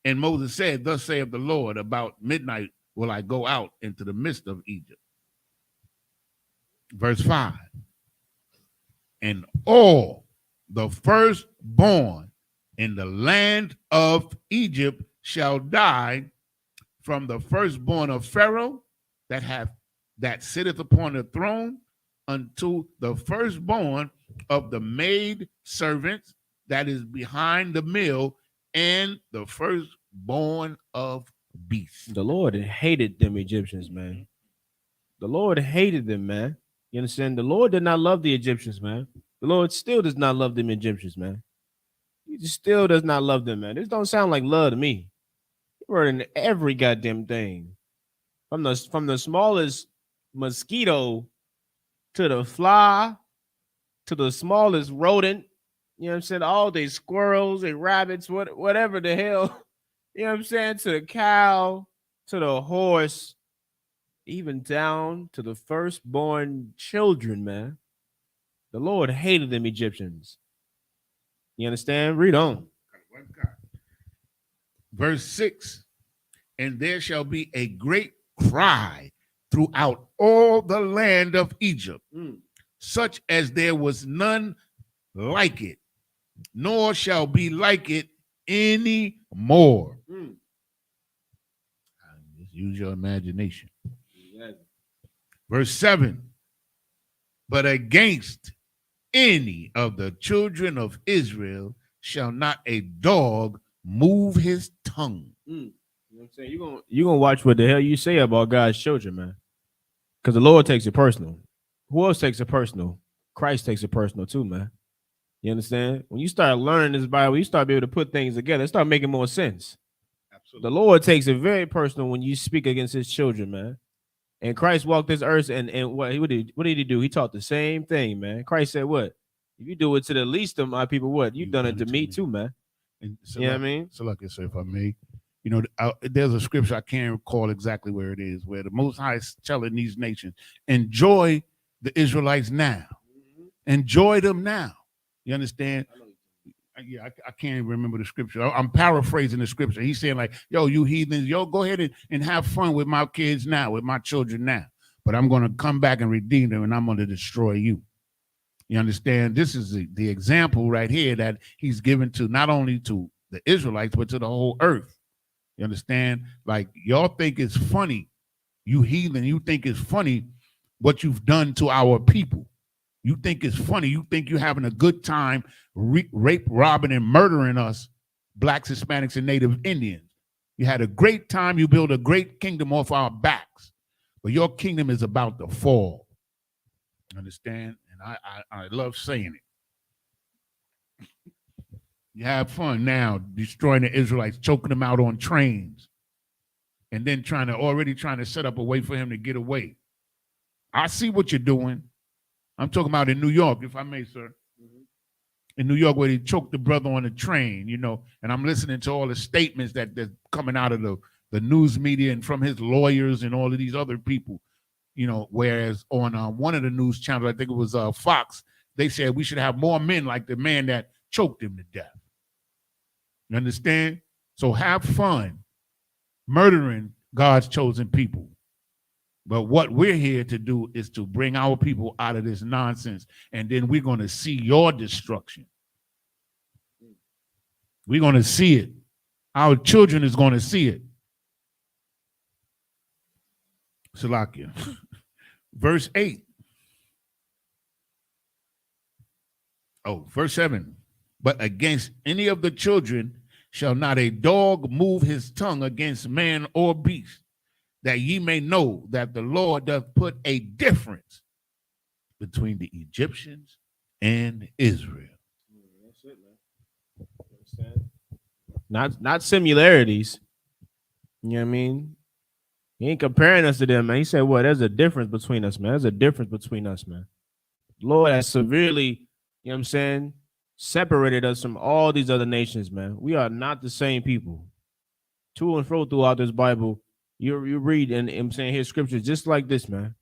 And Moses said, thus saith the Lord, about midnight will I go out into the midst of Egypt. Verse 5. And all the firstborn in the land of Egypt shall die, from the firstborn of Pharaoh that sitteth upon the throne, unto the firstborn of the maid servants that is behind the mill, and the firstborn of beasts. The Lord hated them Egyptians, man. The Lord hated them, man. You understand? The Lord did not love the Egyptians, man. The Lord still does not love them Egyptians, man. He just still does not love them, man. This don't sound like love to me. You're in every goddamn thing. From the smallest mosquito to the fly to the smallest rodent, you know what I'm saying? All these squirrels and rabbits, whatever the hell, you know what I'm saying? To the cow, to the horse, even down to the firstborn children, man. The Lord hated them Egyptians. You understand? Read on. Verse 6. And there shall be a great cry throughout all the land of Egypt, such as there was none like it, nor shall be like it any more. Just use your imagination. Verse 7. But against any of the children of Israel shall not a dog move his tongue. You know what I'm saying? You're gonna watch what the hell you say about God's children, man. Because the Lord takes it personal. Who else takes it personal? Christ takes it personal too, man. You understand? When you start learning this Bible, you start being able to put things together. It start making more sense. Absolutely. The Lord takes it very personal when you speak against his children, man. And Christ walked this earth, and what did he do? He taught the same thing, man. Christ said, what? If you do it to the least of my people, what? You've done it to me too, man. And so you know what I mean? So like I said, if I may, you know, there's a scripture, I can't recall exactly where it is, where the Most High is telling these nations, enjoy the Israelites now. Enjoy them now. You understand? Yeah, I can't remember the scripture. I'm paraphrasing the scripture. He's saying like, yo, you heathens, yo, go ahead and have fun with my kids now, with my children now. But I'm going to come back and redeem them, and I'm going to destroy you. You understand? This is the example right here that he's given to not only to the Israelites, but to the whole earth. You understand? Like, y'all think it's funny. You heathen, you think it's funny what you've done to our people. You think it's funny. You think you're having a good time rape, robbing, and murdering us, blacks, Hispanics, and Native Indians. You had a great time. You built a great kingdom off our backs. But your kingdom is about to fall. Understand? And I love saying it. You have fun now destroying the Israelites, choking them out on trains, and then already trying to set up a way for him to get away. I see what you're doing. I'm talking about in New York, if I may, sir. In New York, where they choked the brother on the train, you know, and I'm listening to all the statements that's coming out of the news media and from his lawyers and all of these other people, you know, whereas on one of the news channels, I think it was Fox, they said we should have more men like the man that choked him to death. You understand? So have fun murdering God's chosen people. But what we're here to do is to bring our people out of this nonsense, and then we're going to see your destruction. We're going to see it. Our children is going to see it. Salakia. Verse 8. Verse 7. But against any of the children shall not a dog move his tongue against man or beast, that ye may know that the Lord doth put a difference between the Egyptians and Israel. That's it, man. You understand? Not similarities. You know what I mean? He ain't comparing us to them, man. He said, "Well, there's a difference between us, man. There's a difference between us, man." Lord has severely, you know what I'm saying, separated us from all these other nations, man. We are not the same people. To and fro throughout this Bible, you read and I'm saying his scriptures just like this, man.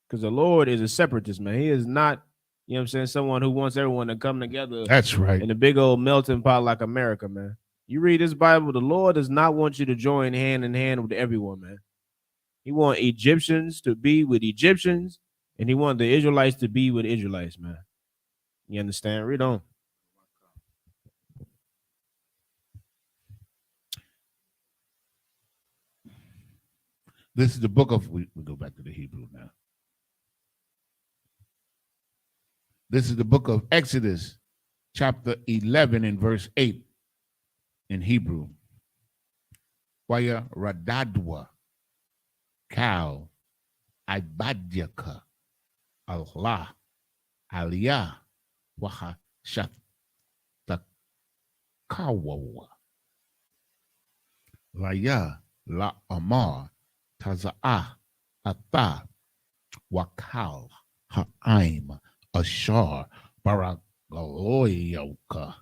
Because the Lord is a separatist, man. He is not, you know what I'm saying, someone who wants everyone to come together. That's right. In a big old melting pot like America, man. You read this Bible, the Lord does not want you to join hand in hand with everyone, man. He wants Egyptians to be with Egyptians, and he wants the Israelites to be with Israelites, man. You understand? Read on. This is the book of, we go back to the Hebrew now. This is the book of Exodus, chapter 11 and verse 8 in Hebrew. Waya radadwa cow ibadyaka Allah aliyah waha shat takawawa laya la amar taza'ah ata wakal ha'aim ashar baragaloyoka.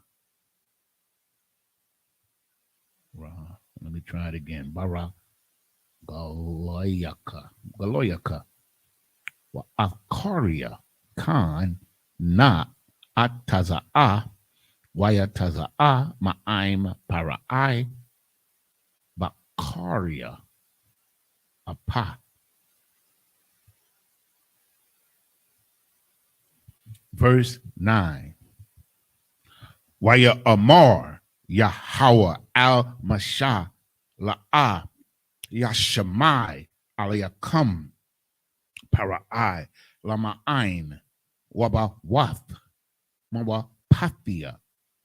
Let me try it again. Baragaloyaka. Galoyaka. Wa akaria kan na ataza'a wayataza'a ma'aim para'ai bakaria apa. Verse 9. Waya amar Yahweh al-Mashah la'ah Yashamai alayakam para'ai lama'ain wabawath mawapathia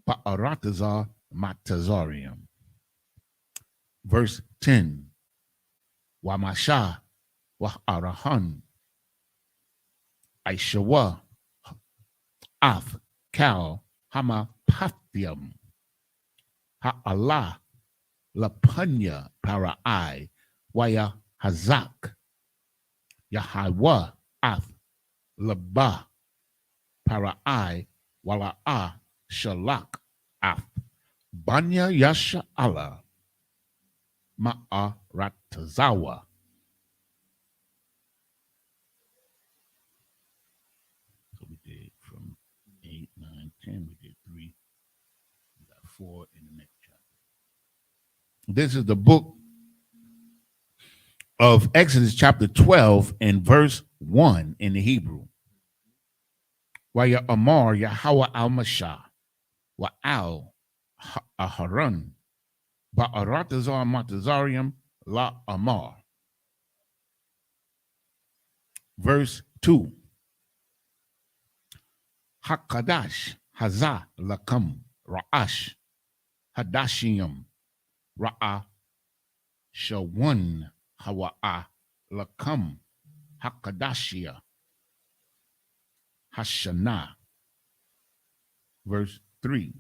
ba'aratazar matazarium. Verse 10. Wamasha wa'arahan Aishawa ath kal hama pathium ha'Allah lapanya para'ai waya hazak Yahweh ath laba para'ai wala'a shalak ath banya yasha Allah ma'aratazawa. So we did from 8, 9, 10, we did 3, we got 4 in the next chapter. This is the book of Exodus chapter 12 and verse 1 in the Hebrew. Waya amar Yahweh al-Mashah wa al-Aharon ba'aratazar matazarium la amar. Verse 2. Hakadash hazah lakam ra'ash hadashiyam ra'a shawan hawa'a lakam hakadashia hashana. Verse 3.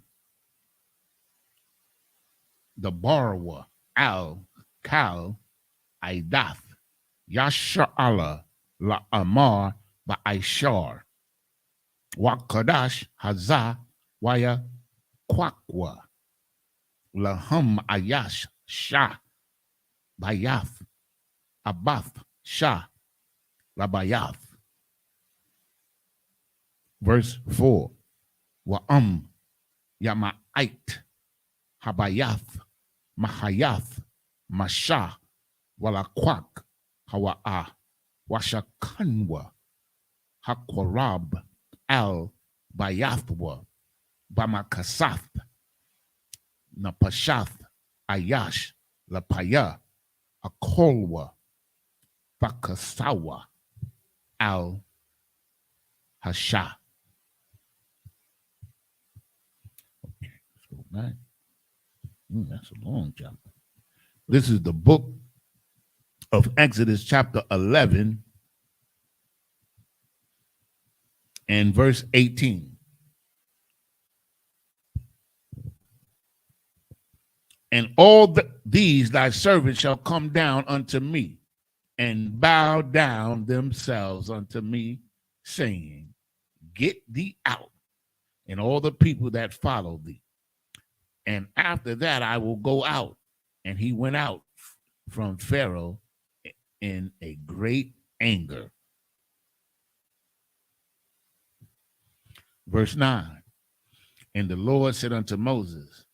The borrower al kal aidath yasha'ala la amar ba'aishar Wakadash hazah waya kwakwa lahum ayash shah bayath abath shah labayath. Verse 4. Wa'am yama'ait habayath mahayath mashah walakwak hawa'a washakanwa hakwarab al bayathwa bamakasath napashath ayash lapaya akolwa bakasawa al hasha. Okay, let's go back. That's a long chapter. This is the book of Exodus chapter 11 and verse 18. And all these thy servants shall come down unto me and bow down themselves unto me, saying, Get thee out, and all the people that follow thee. And after that I will go out. And he went out from Pharaoh in a great anger. Verse 9. And the Lord said unto Moses,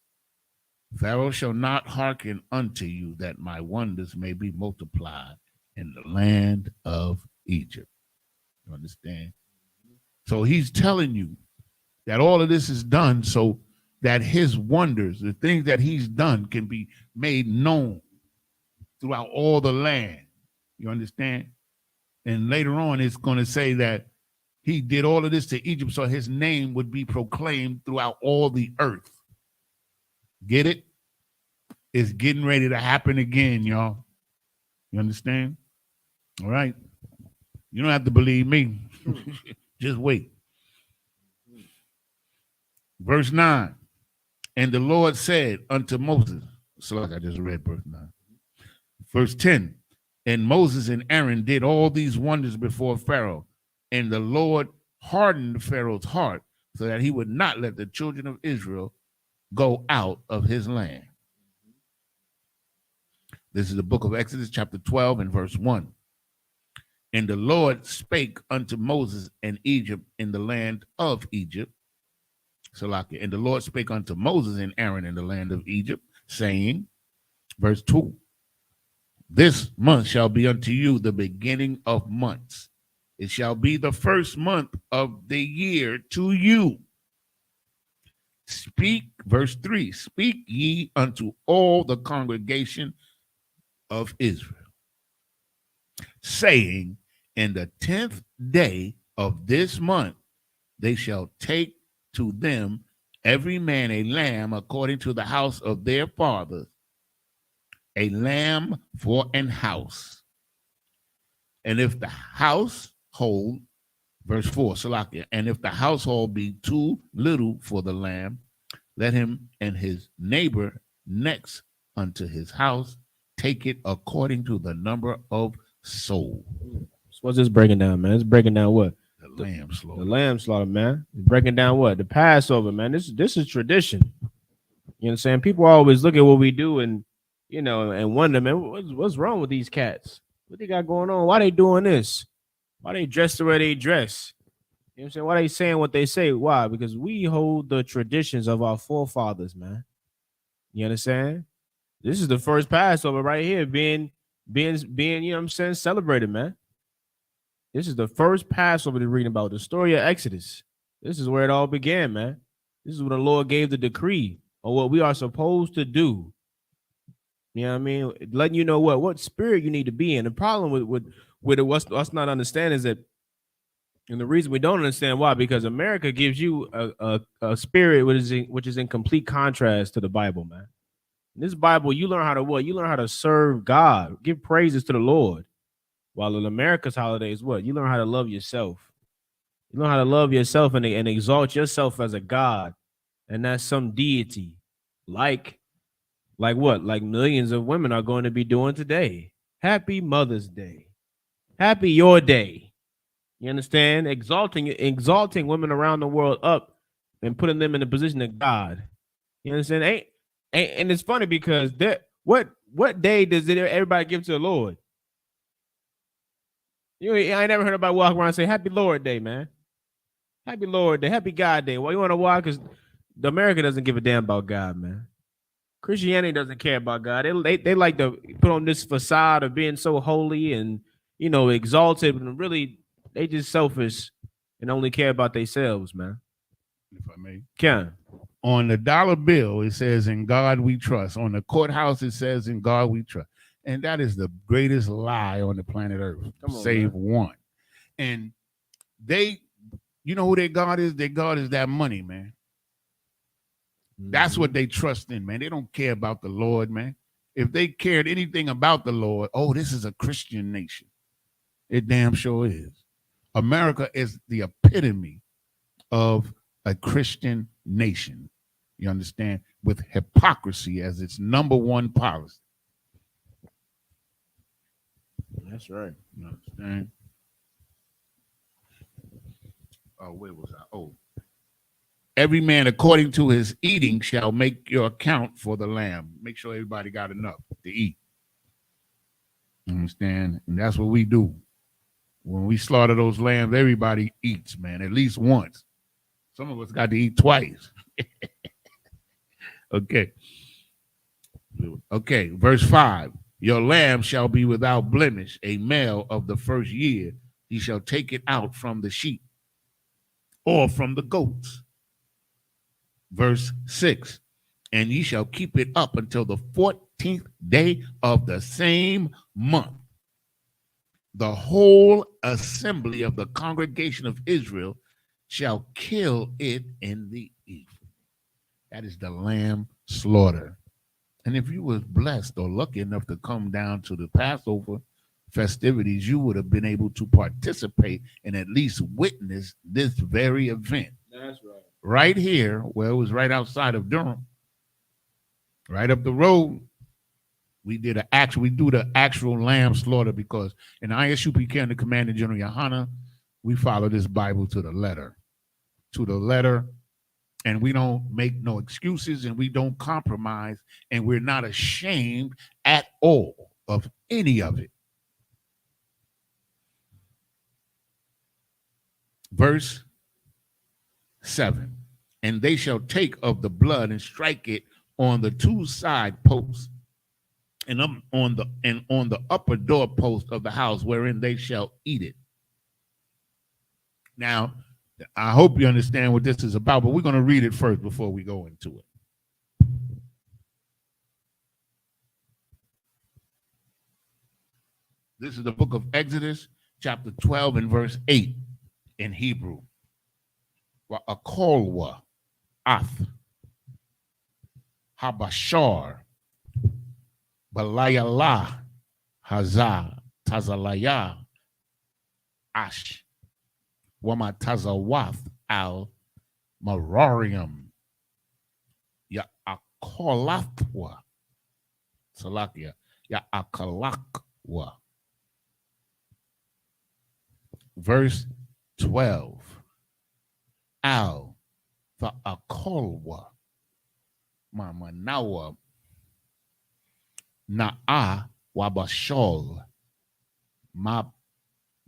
Pharaoh shall not hearken unto you, that my wonders may be multiplied in the land of Egypt. You understand? So he's telling you that all of this is done so that his wonders, the things that he's done, can be made known throughout all the land. You understand? And later on, it's going to say that he did all of this to Egypt so his name would be proclaimed throughout all the earth. Get it? It's getting ready to happen again, y'all. You understand? All right. You don't have to believe me. Just wait. Verse 9. And the Lord said unto Moses, so like I just read verse 9. Verse 10. And Moses and Aaron did all these wonders before Pharaoh, and the Lord hardened Pharaoh's heart so that he would not let the children of Israel go out of his land. This is the book of Exodus chapter 12 and verse 1. And the Lord spake unto Moses in Egypt in the land of Egypt. And the Lord spake unto Moses and Aaron in the land of Egypt, saying, verse 2, This month shall be unto you the beginning of months. It shall be the first month of the year to you. Speak, verse 3, Speak ye unto all the congregation of Israel, saying, In the 10th day of this month they shall take to them every man a lamb according to the house of their fathers, a lamb for an house. And if the household, verse 4, Salakia, and if the household be too little for the lamb, let him and his neighbor next unto his house take it according to the number of souls. So what's this breaking down, man? It's breaking down what? The lamb slaughter. The lamb slaughter, man. It's breaking down what? The Passover, man. This is tradition. You know what I'm saying? People always look at what we do and, you know, and wonder, man, what's wrong with these cats? What they got going on? Why they doing this? Why they dress the way they dress? You know what I'm saying? Why they saying what they say? Why? Because we hold the traditions of our forefathers, man. You understand? This is the first Passover right here being, you know what I'm saying, celebrated, man. This is the first Passover they're reading about, the story of Exodus. This is where it all began, man. This is when the Lord gave the decree on what we are supposed to do. You know what I mean? Letting you know what spirit you need to be in. The problem with us not understanding is that, and the reason we don't understand why, because America gives you a spirit which is in complete contrast to the Bible, man. In this Bible, you learn how to what? You learn how to serve God, give praises to the Lord. While in America's holidays, what? You learn how to love yourself. You learn how to love yourself and exalt yourself as a God, and that's some deity, like what? Like millions of women are going to be doing today. Happy Mother's Day. Happy your day. You understand? Exalting women around the world up and putting them in the position of God. You understand? And it's funny because what day does everybody give to the Lord? I ain't never heard anybody walk around and say Happy Lord Day, man. Happy Lord Day, Happy God Day. Well, you want to walk because the America doesn't give a damn about God, man. Christianity doesn't care about God. They like to put on this facade of being so holy and, you know, exalted, and really they just selfish and only care about themselves, man. If I may. Can. On the dollar bill, it says, In God we trust. On the courthouse, it says, In God we trust. And that is the greatest lie on the planet Earth, save one. And you know who their God is? Their God is that money, man. That's what they trust in, man. They don't care about the Lord, man. if they cared anything about the Lord, oh, this is a Christian nation. It damn sure is. America is the epitome of a Christian nation. You understand? With hypocrisy as its number one policy. That's right. You understand? Oh, where was I? Oh. Every man according to his eating shall make your account for the lamb. Make sure everybody got enough to eat. You understand? And that's what we do. When we slaughter those lambs, everybody eats, man, at least once. Some of us got to eat twice. Okay. Okay, verse 5. Your lamb shall be without blemish, a male of the first year. He shall take it out from the sheep or from the goats. Verse 6. And ye shall keep it up until the 14th day of the same month. The whole assembly of the congregation of Israel shall kill it in the evening. That is the lamb slaughter. And if you was blessed or lucky enough to come down to the Passover festivities, you would have been able to participate and at least witness this very event. That's right. Right here, where it was right outside of Durham, right up the road, we do the actual lamb slaughter, because in Isupk and the Commanding General Yohana, we follow this Bible to the letter. And we don't make no excuses, and we don't compromise, and we're not ashamed at all of any of it. Verse 7. And they shall take of the blood and strike it on the two side posts, and on the upper doorpost of the house wherein they shall eat it. Now, I hope you understand what this is about, but we're going to read it first before we go into it. This is the book of Exodus, chapter 12 and verse 8 in Hebrew. Wa'akolwa ath habashar balayala hazah tazalaya ash wamatazawath al mararium ya akolathwa salakia ya akalakwa. Verse 12. Al the akolwa mama nawa na'a wabashol ma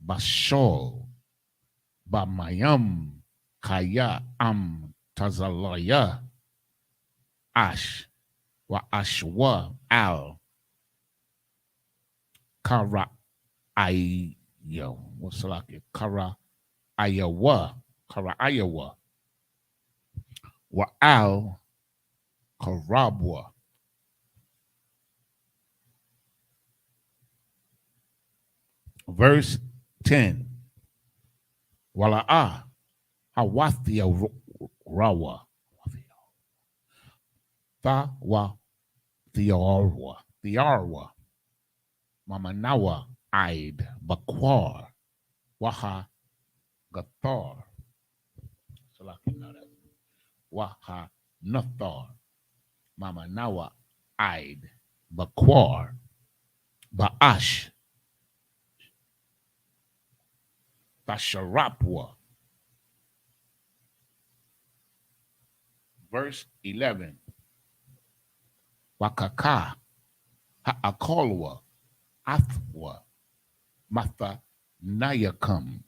bashol bamayam kaya am tazalaya ash wa ashwa al kara ayo what's like kara ayawa wa al karabwa. Verse 10. Wala'a hawathia rawa tha wa thiarwa mamanawa aid bakwar waha gathar waha nathar mamanawa aid bakwar ba'ash Tasharapwa. Verse 11. Wakaka ha'akolwa athwa matha nayakam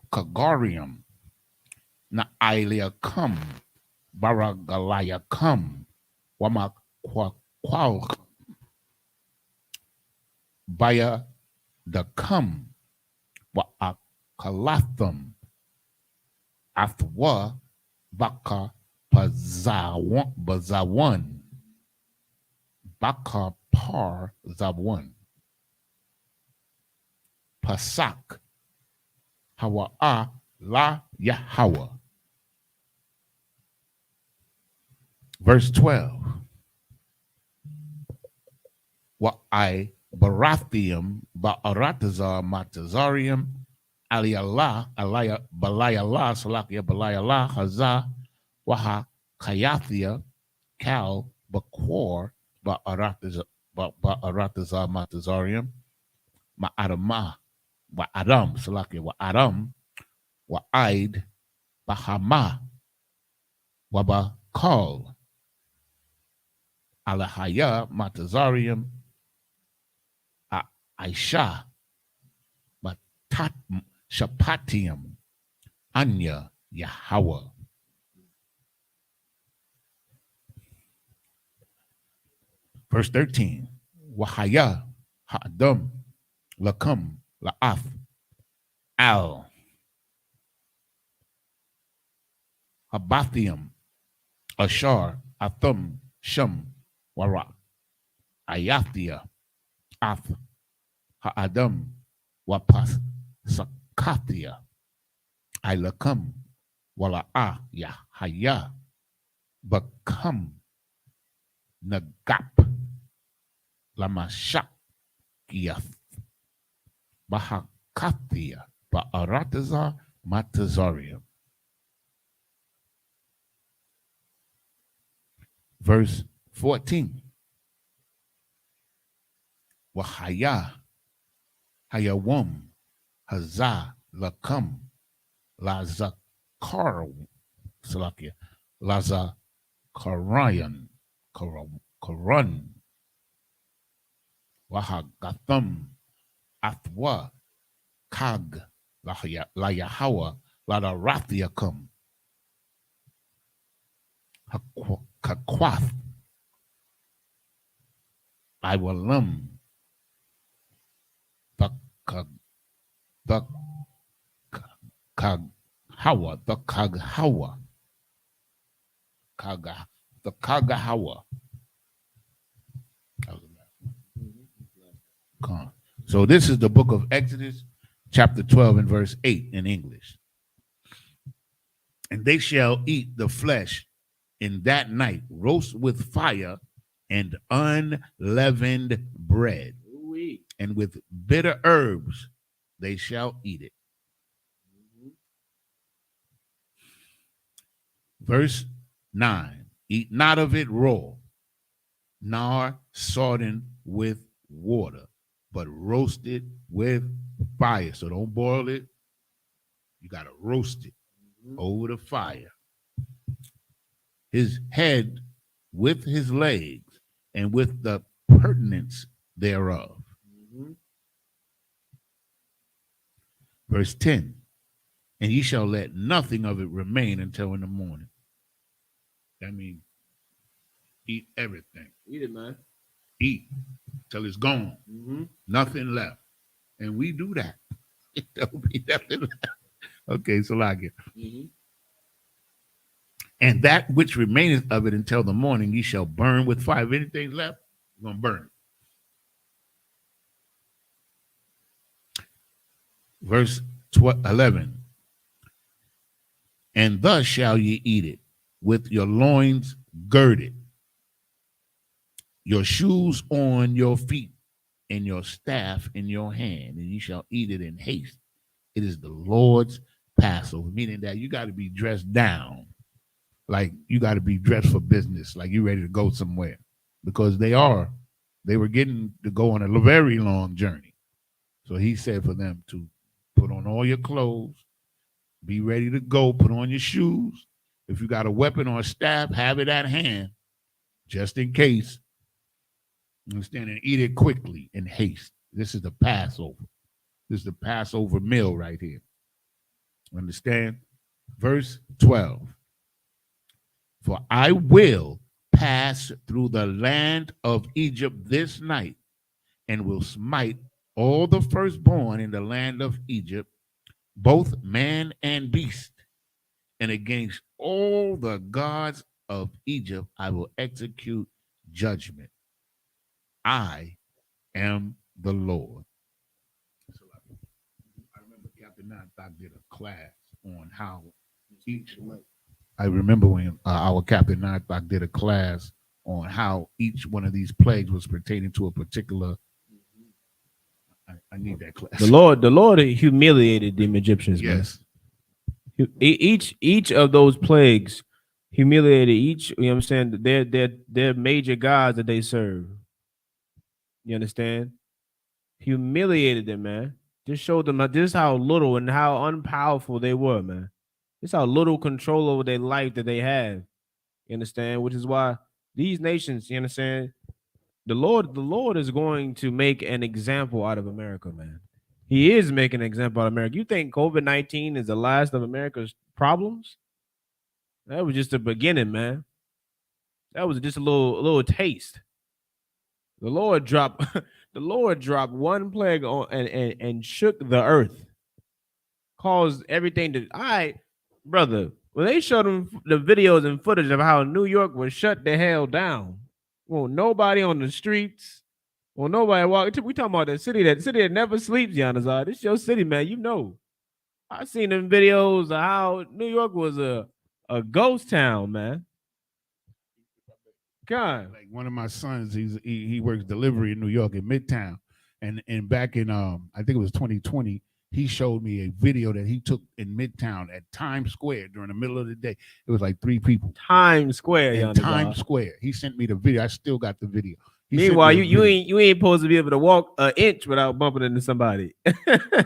kagarium nailiakam baragalayakam wamakwal baya the come wa akalatham athwa baka bazawan baka par zawan pasak hawa la Yahweh. Verse 12. wa I Barathium Ba'aratazar Matazarium Aliallah Alaya Balayallah Salakia Balayallah Hazah Waha Kayathia Kal Bakwar Ba'aratazar Matazarium Ma'adamah Wa'adam Salakia Wa'adam Wa'aid Bahama Waba Kal Alahaya Matazarium Aisha Matat Shapatium Anya Yahweh. Verse 13. Wahaya Ha'adam Lakam La'af Al Habathium Ashar Athum Shum Wara Ayathia Ath Ha'adam Wapas Sakathia Ilakam Wala'ah Yahaya Bakam Nagap Lamashak Yath Bahakathia Ba'aratazar Matazarium. Verse 14. Wahaya Hayawum Hazah Lakam Lazakar Salakia Lazakarayan Karun Wahagatham Athwa Kag Layahawa Ladarathiakum Kakwath Iwalam the Kaghawa the Kaghawa. So this is the book of Exodus, chapter 12 and verse 8 in English. And they shall eat the flesh in that night, roast with fire and unleavened bread. Ooh-wee. And with bitter herbs they shall eat it. Verse 9, eat not of it raw, nor sodden with water, but roast it with fire. So don't boil it. You got to roast it over the fire. His head with his legs and with the pertinence thereof. Verse 10, and ye shall let nothing of it remain until in the morning. That means eat everything. Eat it, man. Eat till it's gone. Nothing left. And we do that. There'll be nothing left. Okay, so like it. And that which remaineth of it until the morning, ye shall burn with fire. If anything's left, you're going to burn it. Verse 11. And thus shall ye eat it, with your loins girded, your shoes on your feet, and your staff in your hand, and ye shall eat it in haste. It is the Lord's Passover, meaning that you got to be dressed down. Like you got to be dressed for business, like you're ready to go somewhere, because they were getting to go on a very long journey. So he said for them to put on all your clothes, be ready to go, put on your shoes. If you got a weapon or a staff, have it at hand, just in case. Understand, and eat it quickly in haste. This is the Passover. This is the Passover meal right here. Understand? Verse 12. For I will pass through the land of Egypt this night, and will smite all the firstborn in the land of Egypt, both man and beast. And against all the gods of Egypt I will execute judgment. I am the Lord. I remember Captain Nantak did a class on how each. I remember when our Captain Nantak did a class on how each one of these plagues was pertaining to a particular. I need that class. The Lord humiliated the Egyptians. Yes. Man. Each of those plagues humiliated each. You know what I'm saying? Their major gods that they serve. You understand? Humiliated them, man. Just showed them just how little and how unpowerful they were, man. Just how little control over their life that they have. You understand? Which is why these nations, you understand, the Lord is going to make an example out of America, man. He is making an example out of America. You think COVID-19 is the last of America's problems? That was just the beginning, man. That was just a little taste. The Lord dropped one plague on and shook the earth, caused everything to. All right, brother. When they showed them the videos and footage of how New York was shut the hell down, well, nobody on the streets, well, nobody walking. We talking about the city that never sleeps, Yanazar. This your city, man. You know. I seen them videos of how New York was a ghost town, man. God. Like one of my sons, he works delivery in New York in Midtown, and back in I think it was 2020, he showed me a video that he took in Midtown at Times Square during the middle of the day. It was like 3 people. Times Square, in Times Square. He sent me the video. I still got the video. Meanwhile, you ain't supposed to be able to walk an inch without bumping into somebody.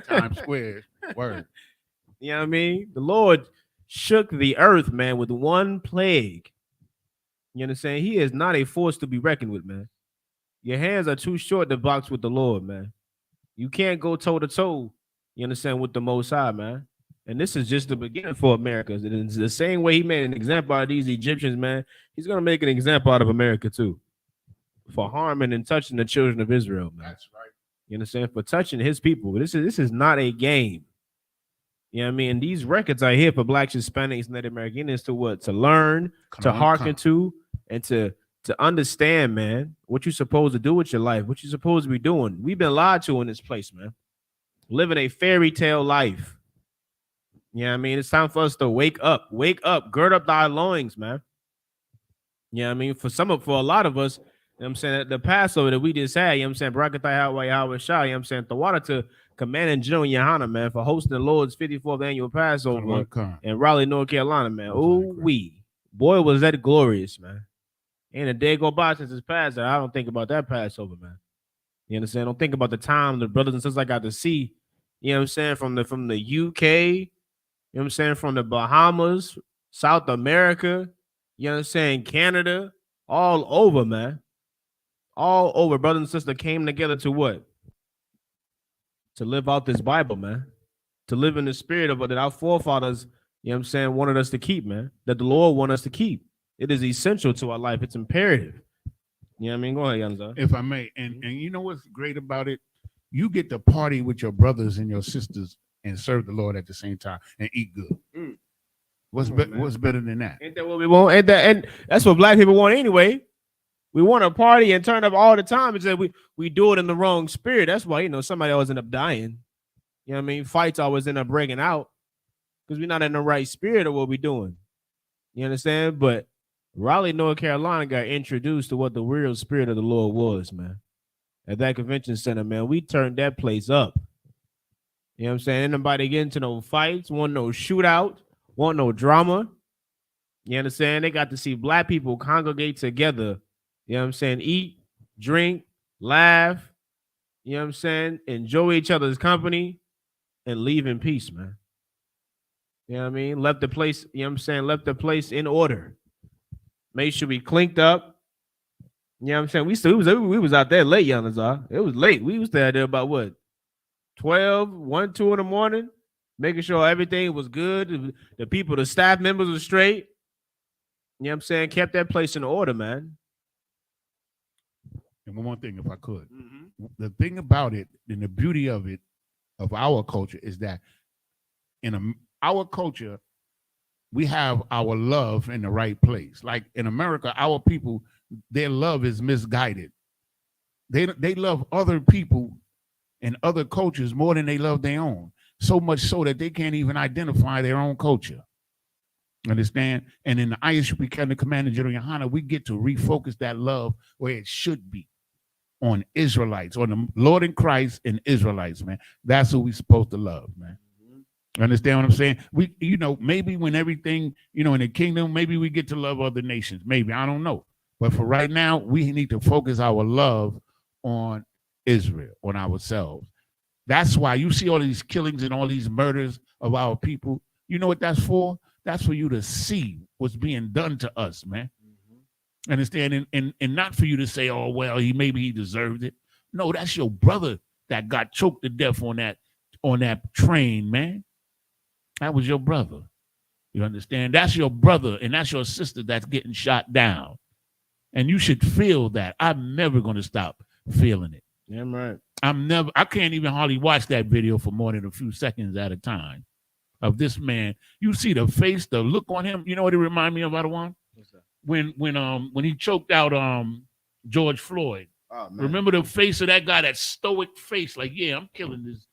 Times Square, word. You know what I mean? The Lord shook the earth, man, with one plague. You understand? He is not a force to be reckoned with, man. Your hands are too short to box with the Lord, man. You can't go toe to toe, you understand, with the Most High, man. And this is just the beginning for America. It's the same way he made an example out of these Egyptians, man. He's going to make an example out of America, too, for harming and touching the children of Israel, man. That's right. You understand? For touching his people. This is not a game. You know what I mean? These records are here for Blacks, Hispanics, Native Americans to what? To learn, to hearken to, and to understand, man, what you're supposed to do with your life, what you're supposed to be doing. We've been lied to in this place, man. Living a fairy tale life. You know what I mean? It's time for us to wake up, gird up thy loins, man. You know what I mean? For a lot of us, you know what I'm saying, the Passover that we just had, you know what I'm saying, Barakatai Hawaii Howard Shah, you know what I'm saying, the water to Commanding General Yohana, man, for hosting the Lord's 54th annual Passover in Raleigh, North Carolina, man. Boy, was that glorious, man. Ain't a day go by since it's past. I don't think about that Passover, man. You understand? Don't think about the time the brothers and sisters I got to see, you know what I'm saying, from the UK, you know what I'm saying, from the Bahamas, South America, you know what I'm saying, Canada, all over, man. All over, brothers and sisters came together to what? To live out this Bible, man. To live in the spirit of it that our forefathers, you know what I'm saying, wanted us to keep, man. That the Lord wanted us to keep. It is essential to our life. It's imperative. You know what I mean? Go ahead, Yanza. If I may. And you know what's great about it? You get to party with your brothers and your sisters and serve the Lord at the same time and eat good. What's better than that? Ain't that what we want? And that's what Black people want anyway. We want to party and turn up all the time. It's that we do it in the wrong spirit. That's why, you know, somebody always end up dying. You know what I mean? Fights always end up breaking out because we're not in the right spirit of what we're doing. You understand? But Raleigh, North Carolina got introduced to what the real spirit of the Lord was, man. At that convention center, man, we turned that place up. You know what I'm saying? Ain't nobody get into no fights, want no shootout, want no drama. You understand? They got to see Black people congregate together. You know what I'm saying? Eat, drink, laugh, you know what I'm saying? Enjoy each other's company and leave in peace, man. You know what I mean? Left the place, you know what I'm saying? Left the place in order. Made sure we clinked up. You know what I'm saying? We was out there late, Yanazar. It was late. We was there about what? 12, 1, 2 in the morning, making sure everything was good. The people, the staff members were straight. You know what I'm saying? Kept that place in order, man. And one more thing, if I could. The thing about it and the beauty of it, of our culture, is that in our culture, we have our love in the right place. Like in America, our people, their love is misguided. They love other people and other cultures more than they love their own. So much so that they can't even identify their own culture. Understand? And in the Isupk Commander General Yohana, we get to refocus that love where it should be, on Israelites, on the Lord in Christ and Israelites, man. That's who we're supposed to love, man. Understand what I'm saying? We, maybe when everything, in the kingdom, maybe we get to love other nations. Maybe, I don't know. But for right now, we need to focus our love on Israel, on ourselves. That's why you see all these killings and all these murders of our people. You know what that's for? That's for you to see what's being done to us, man. Understand? And not for you to say, oh, well, maybe he deserved it. No, that's your brother that got choked to death on that train, man. That was your brother. You understand? That's your brother and that's your sister that's getting shot down. And you should feel that. I'm never going to stop feeling it. Yeah, right. I can't even hardly watch that video for more than a few seconds at a time of this man. You see the face, the look on him. You know what it reminds me of, Adawan? When he choked out George Floyd. Oh, remember the face of that guy, that stoic face, like, yeah, I'm killing this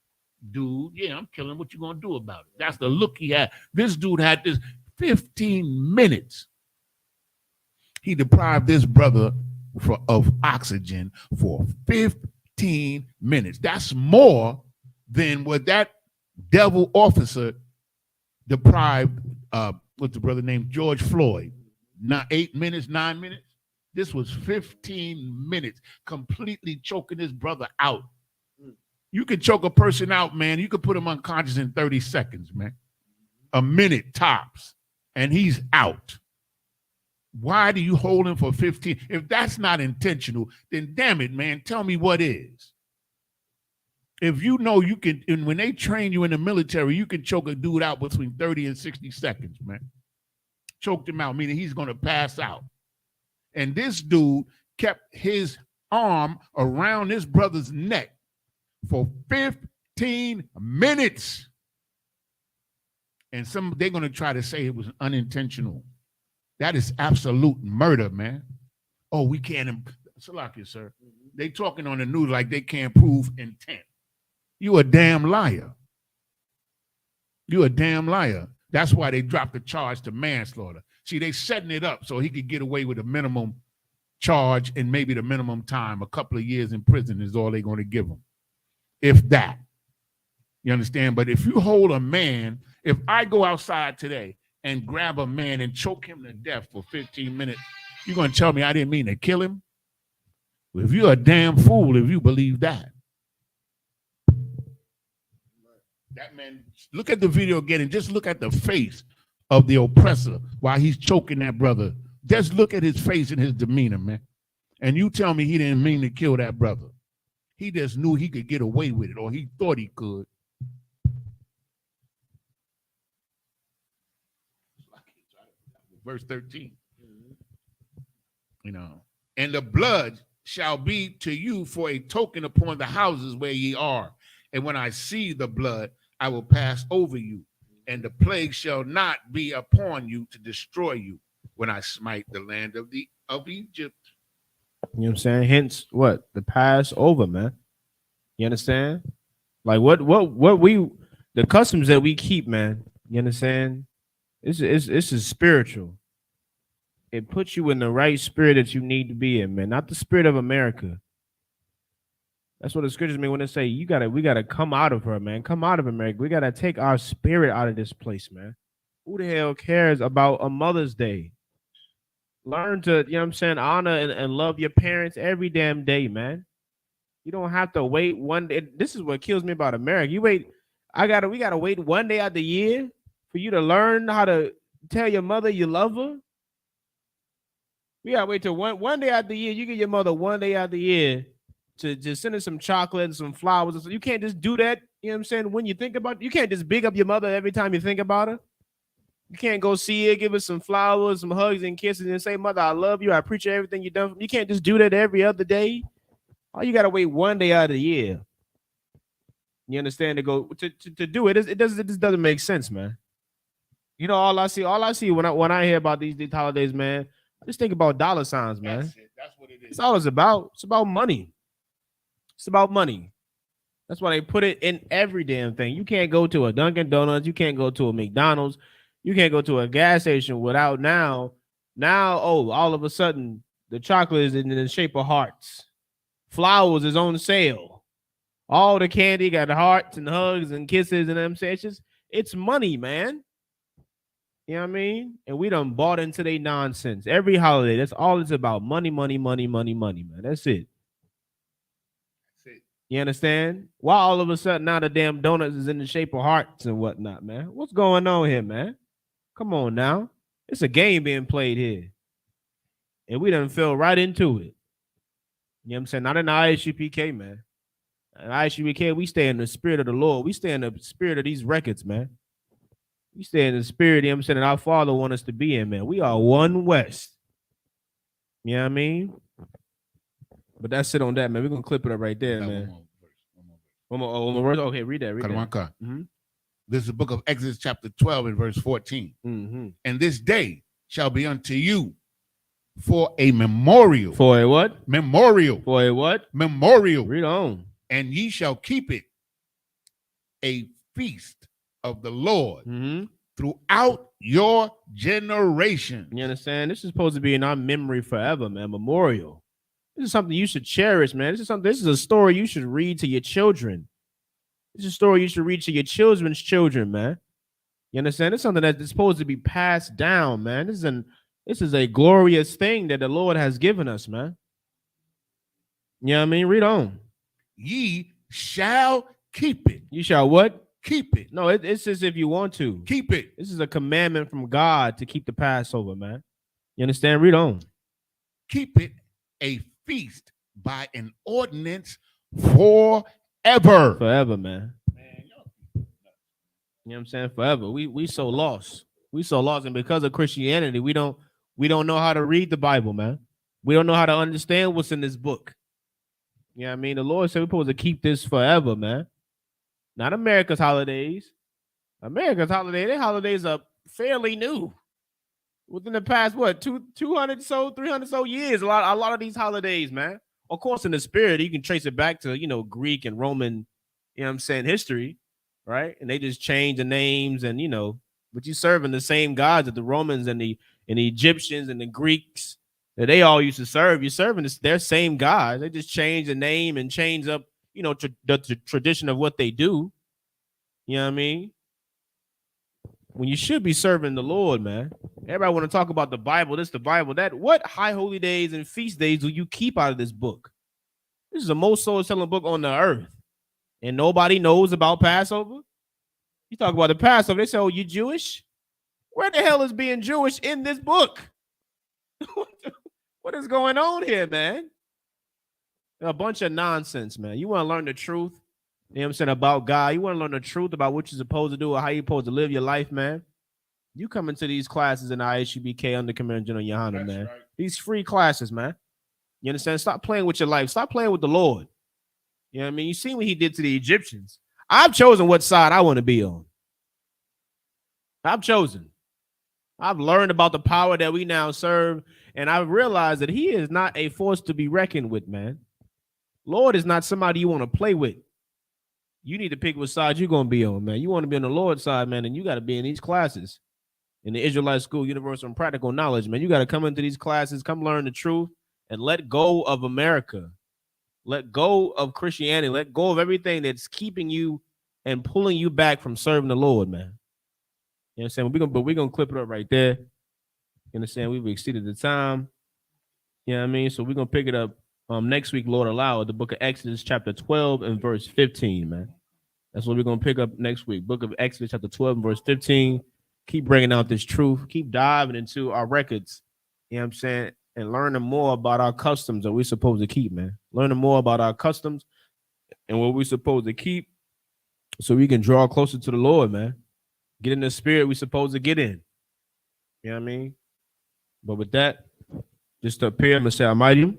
dude. Yeah, I'm killing. What you gonna do about it? That's the look he had. This dude had this 15 minutes. He deprived this brother of oxygen for 15 minutes. That's more than what that devil officer deprived what's the brother named George Floyd. Not 8 minutes, 9 minutes. This was 15 minutes, completely choking this brother out. You could choke a person out, man. You could put him unconscious in 30 seconds, man. A minute tops, and he's out. Why do you hold him for 15? If that's not intentional, then damn it, man, tell me what is. If you know you can, and when they train you in the military, you can choke a dude out between 30 and 60 seconds, man. Choked him out, meaning he's going to pass out. And this dude kept his arm around his brother's neck for 15 minutes. And they're going to try to say it was unintentional. That is absolute murder, man. Oh, we can't. Salakia, sir. They talking on the news like they can't prove intent. You a damn liar. You a damn liar. That's why they dropped the charge to manslaughter. See, they setting it up so he could get away with a minimum charge and maybe the minimum time. A couple of years in prison is all they're going to give him. If that. You understand? But if you hold a man, if I go outside today and grab a man and choke him to death for 15 minutes, you're going to tell me I didn't mean to kill him? Well, if you're a damn fool if you believe that. That man, look at the video again and just look at the face of the oppressor while he's choking that brother. Just look at his face and his demeanor, man. And you tell me he didn't mean to kill that brother. He just knew he could get away with it, or he thought he could. Verse 13. And the blood shall be to you for a token upon the houses where ye are. And when I see the blood, I will pass over you, and the plague shall not be upon you to destroy you when I smite the land of Egypt. You know what I'm saying? Hence what? The Passover, man. You understand? Like what we, the customs that we keep, man. You understand? This is spiritual. It puts you in the right spirit that you need to be in, man. Not the spirit of America. That's what the scriptures mean when they say we gotta come out of her, man. Come out of America. We gotta take our spirit out of this place, man. Who the hell cares about a Mother's Day? Learn to, honor and love your parents every damn day, man. You don't have to wait one day. This is what kills me about America. We gotta wait one day out the year for you to learn how to tell your mother you love her. We gotta wait till one day out the year. You give your mother one day out the year to just send her some chocolate and some flowers. You can't just do that, when you think about it. You can't just big up your mother every time you think about her. You can't go see her, give her some flowers, some hugs and kisses, and say, Mother, I love you. I appreciate everything you've done for me. You can't just do that every other day. Oh, you gotta wait one day out of the year. You understand? To do it. It doesn't make sense, man. All I see when I hear about these holidays, man, I just think about dollar signs, man. That's it. That's what it is. It's all it's about. It's about money. It's about money. That's why they put it in every damn thing. You can't go to a Dunkin' Donuts. You can't go to a McDonald's. You can't go to a gas station without now, all of a sudden, the chocolate is in the shape of hearts. Flowers is on sale. All the candy got hearts and hugs and kisses and them say it's money, man. You know what I mean? And we done bought into their nonsense. Every holiday, that's all it's about. Money, money, money, money, money, man. That's it. You understand? Why all of a sudden now the damn donuts is in the shape of hearts and whatnot, man? What's going on here, man? Come on now. It's a game being played here. And we done fell right into it. You know what I'm saying? Not in the ISUPK, man. In ISUPK, we stay in the spirit of the Lord. We stay in the spirit of these records, man. We stay in the spirit, you know what I'm saying, that our Father wants us to be in, man. We are one West. You know what I mean? But that's it on that, man. We're going to clip it up right there, man. One more verse. Okay, read that. Mm-hmm. This is the book of Exodus chapter 12 and verse 14. Mm-hmm. And this day shall be unto you for a memorial. For a what? Memorial. For a what? Memorial. Read on. And ye shall keep it a feast of the Lord throughout your generation. You understand? This is supposed to be in our memory forever, man. Memorial. This is something you should cherish, man. This is a story you should read to your children. This is a story you should read to your children's children, man. You understand? It's something that's supposed to be passed down, man. This is a glorious thing that the Lord has given us, man. You know what I mean? Read on. Ye shall keep it. You shall what? Keep it. No, it's as if you want to. Keep it. This is a commandment from God to keep the Passover, man. You understand? Read on. Keep it a feast by an ordinance forever. Forever, man. You know what I'm saying? Forever. We so lost. We so lost. And because of Christianity, we don't know how to read the Bible, man. We don't know how to understand what's in this book. You know what I mean? The Lord said we're supposed to keep this forever, man. Not America's holidays. America's holiday, their holidays are fairly new. Within the past, 200 so, 300 so years, a lot of these holidays, man. Of course, in the spirit, you can trace it back to, Greek and Roman, history, right? And they just change the names and, but you serving the same gods that the Romans and the Egyptians and the Greeks that they all used to serve. You're serving their same gods. They just change the name and change up, the tradition of what they do. You know what I mean? When you should be serving the Lord, man. Everybody want to talk about the Bible, this, the Bible, that. What high holy days and feast days do you keep out of this book? This is the most soul-selling book on the earth. And nobody knows about Passover. You talk about the Passover, they say, oh, you Jewish? Where the hell is being Jewish in this book? What is going on here, man? A bunch of nonsense, man. You want to learn the truth, you know what I'm saying, about God. You want to learn the truth about what you're supposed to do or how you're supposed to live your life, man. You come into these classes in ISUPK under Commander General Yohana, man. Right. These free classes, man. You understand? Stop playing with your life. Stop playing with the Lord. You know what I mean? You see what he did to the Egyptians. I've chosen what side I want to be on. I've chosen. I've learned about the power that we now serve, and I've realized that he is not a force to be reckoned with, man. Lord is not somebody you want to play with. You need to pick what side you're going to be on, man. You want to be on the Lord's side, man, and you got to be in these classes. In the Israelite School, Universal and Practical Knowledge, man. You got to come into these classes, come learn the truth, and let go of America. Let go of Christianity. Let go of everything that's keeping you and pulling you back from serving the Lord, man. You know what I'm saying? We're gonna clip it up right there. You understand? We've exceeded the time. You know what I mean? So we're gonna pick it up next week, Lord allow, the book of Exodus, chapter 12 and verse 15, man. That's what we're gonna pick up next week. Book of Exodus, chapter 12 and verse 15. Keep bringing out this truth. Keep diving into our records. You know what I'm saying? And learning more about our customs that we're supposed to keep, man. Learning more about our customs and what we're supposed to keep so we can draw closer to the Lord, man. Get in the spirit we're supposed to get in. You know what I mean? But with that, just to appear, I'm going to say Almighty.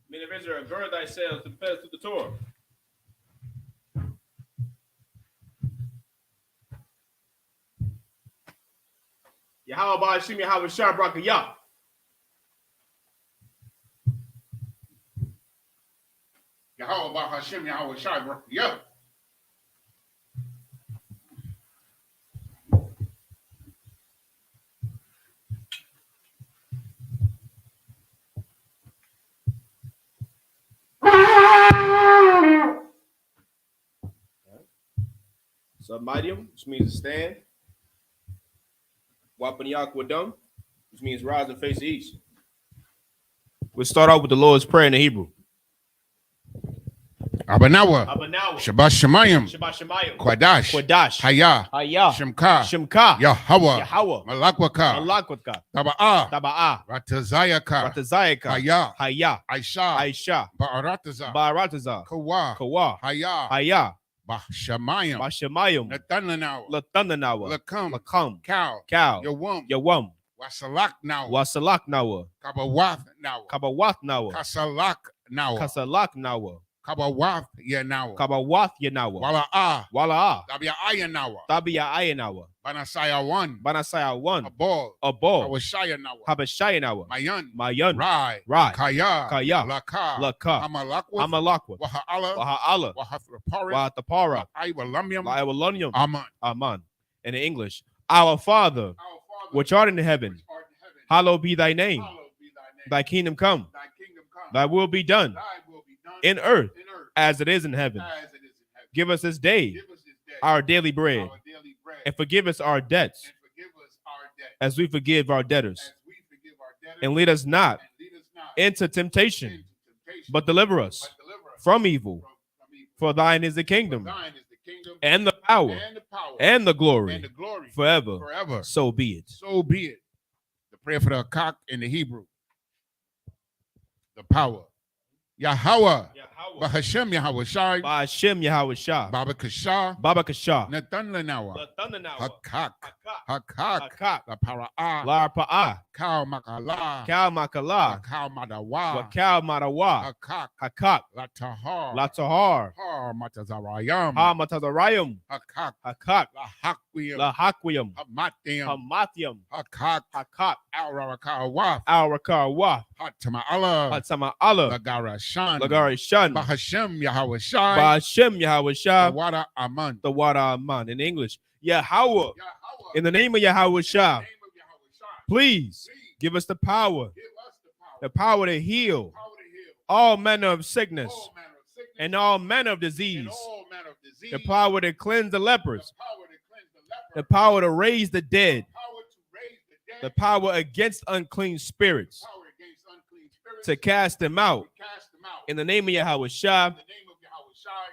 May the visitor gird thyself to pass through the Torah. Yahweh Ba'ashim Yahweh Shah Brakayah. Yahweh Ba'ashim Yahweh Shah Brakayah. Submedium, which means to stand. Wapaniakwadum, which means rise and face the east. We'll start off with the Lord's Prayer in the Hebrew. Abanawa, Shabbat Shemayim, Kwadash, Haya, Shemka, Yahweh, Malakwaka, Taba'a, Ratazayaka, Haya, Aisha, Ba'arataza, Kawa, Haya, Bashamayim, Lathananawa, Lakam, Cow, Yawum, Wasalak Nawa, Kabawath Nawa, Kasalak Nawa, Kabawath Yanawa, Wala'a, Tabia Ayanawa, Banasaya 1, a ball, Habashaya Nawa, Mayan, Rai, Kaya, Laka, Amalakwa, Waha'ala, Wahathapara, Iwalunium, Aman. In the English, our Father, which art in heaven, hallowed be thy name. Thy kingdom come, thy will be done in earth as it is in heaven. Give us this day our daily bread, and forgive us our debts as we forgive our debtors. And lead us not into temptation, but deliver us from evil. For thine is the kingdom, and the power, and the glory, forever. So be it. So be it. The prayer for the cock in the Hebrew. The power. Yahweh. Bahashem Yahweh Shai. Bahashem Yahweh Shai. Baba Kashah. Nathanawa. Hakak. La Para'ah. Kal Makala. Kal Madawa. Hakak. La Tahar. Har Matazarayam. Hakak. La Hakwiyam. Hamatyam. Hakak. Al-Rakawah. Hatama'Allah. Lagarashan. Bahashem Yahweh Shai. The water Aman. In English, Yahweh. In the name of Yahweh Shai, please give us the power to heal all manner of sickness and all manner of disease, the power to cleanse the lepers, the power to raise the dead, the power against unclean spirits, to cast them out. In the name of Yahweh Shai,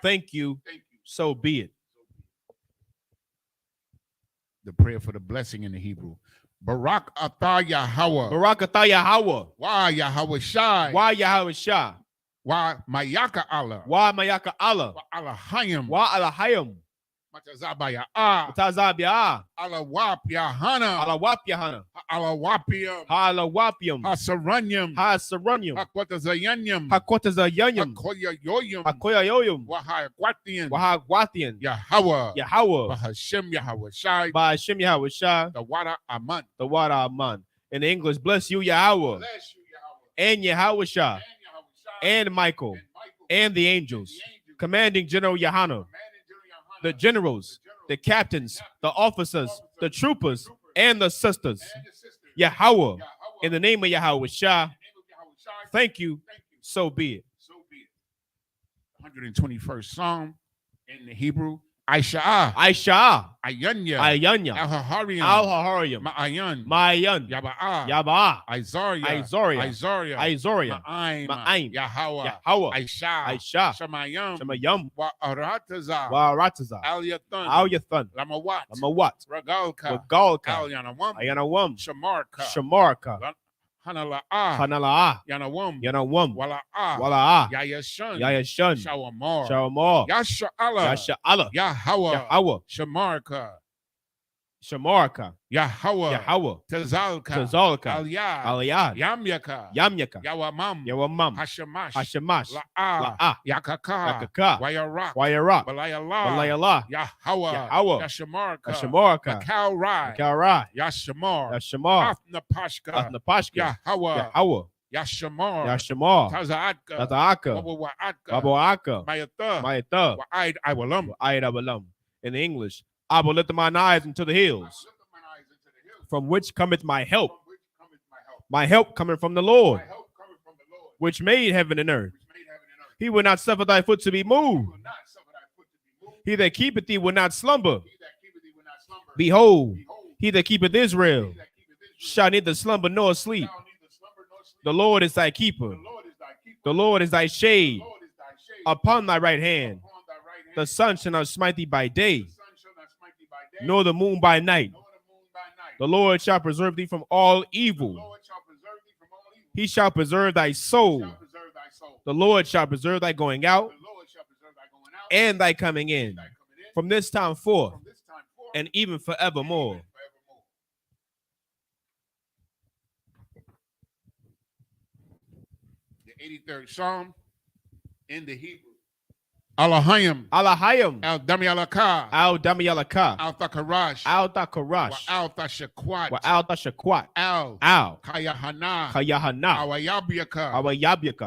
thank you. So be it. The prayer for the blessing in the Hebrew. Barak atah Yahweh. Why Yahweh Shai. Why Mayaka Allah. Why Alahayim. Matazabaya. Alawap Yahana. Alawapium. Hasaranyam. Hakwatazayanyam. Hakoyayoyum. Wahagwatian. Yahweh. Bahashem Yahweh Shai. The water Aman. In English, bless you, Yahweh. And Yahweh Shai. And Michael. And the angels. Commanding General Yohanan. The generals, the captains, the officers, the troopers, and the sisters. Yahweh, in the name of Yahweh Shai, thank you. So be it. 121st Psalm in the Hebrew. Aisha. Ayanya. Al-Hahariam. Ma'ayan. Yaba'a. Izoria. Ma'aim. Yahweh. Aisha. Shemayam. Wa'arataza. Al-Yathan. Lamawat. Ragalka. Al-Yanawam. Shamarka. Hanala'a. Yanawam. Wala'a. Yayashan. Shawamar. Yasha'Allah. Yahweh. Shamarka. Shamarka, Yahweh, Tazalka, Aliyad, Yamyaka, Yawamam, Hashamash, La'ah, Yakaka, Wayarak, Balayala, Yahweh, Yashamarka, Kalrai, Yashamar, Athnapashka, Yahweh, Yashamar, Tazaatka, Baboaka, Mayatha, Wa'id Awalam. In English, I will lift mine eyes into the hills, from which cometh my help. My help coming from the Lord, which made heaven and earth. He will not suffer thy foot to be moved. He that keepeth thee will not slumber. Behold, he that keepeth Israel shall neither slumber nor sleep. The Lord is thy keeper. The Lord is thy shade upon thy right hand. The sun shall not smite thee by day, nor the moon by night. The Lord shall preserve thee from all evil. He shall preserve thy soul. The Lord shall preserve thy going out and thy coming in, from this time forth and even forevermore. The 83rd Psalm in the Hebrew. Alahayim, Al Damiyalaka, Al Damiyalaka, Al Thakarash, Al Thakarash, Al Tashakwat, Al Tashakwat, Al Kayahana, Awayabiaka,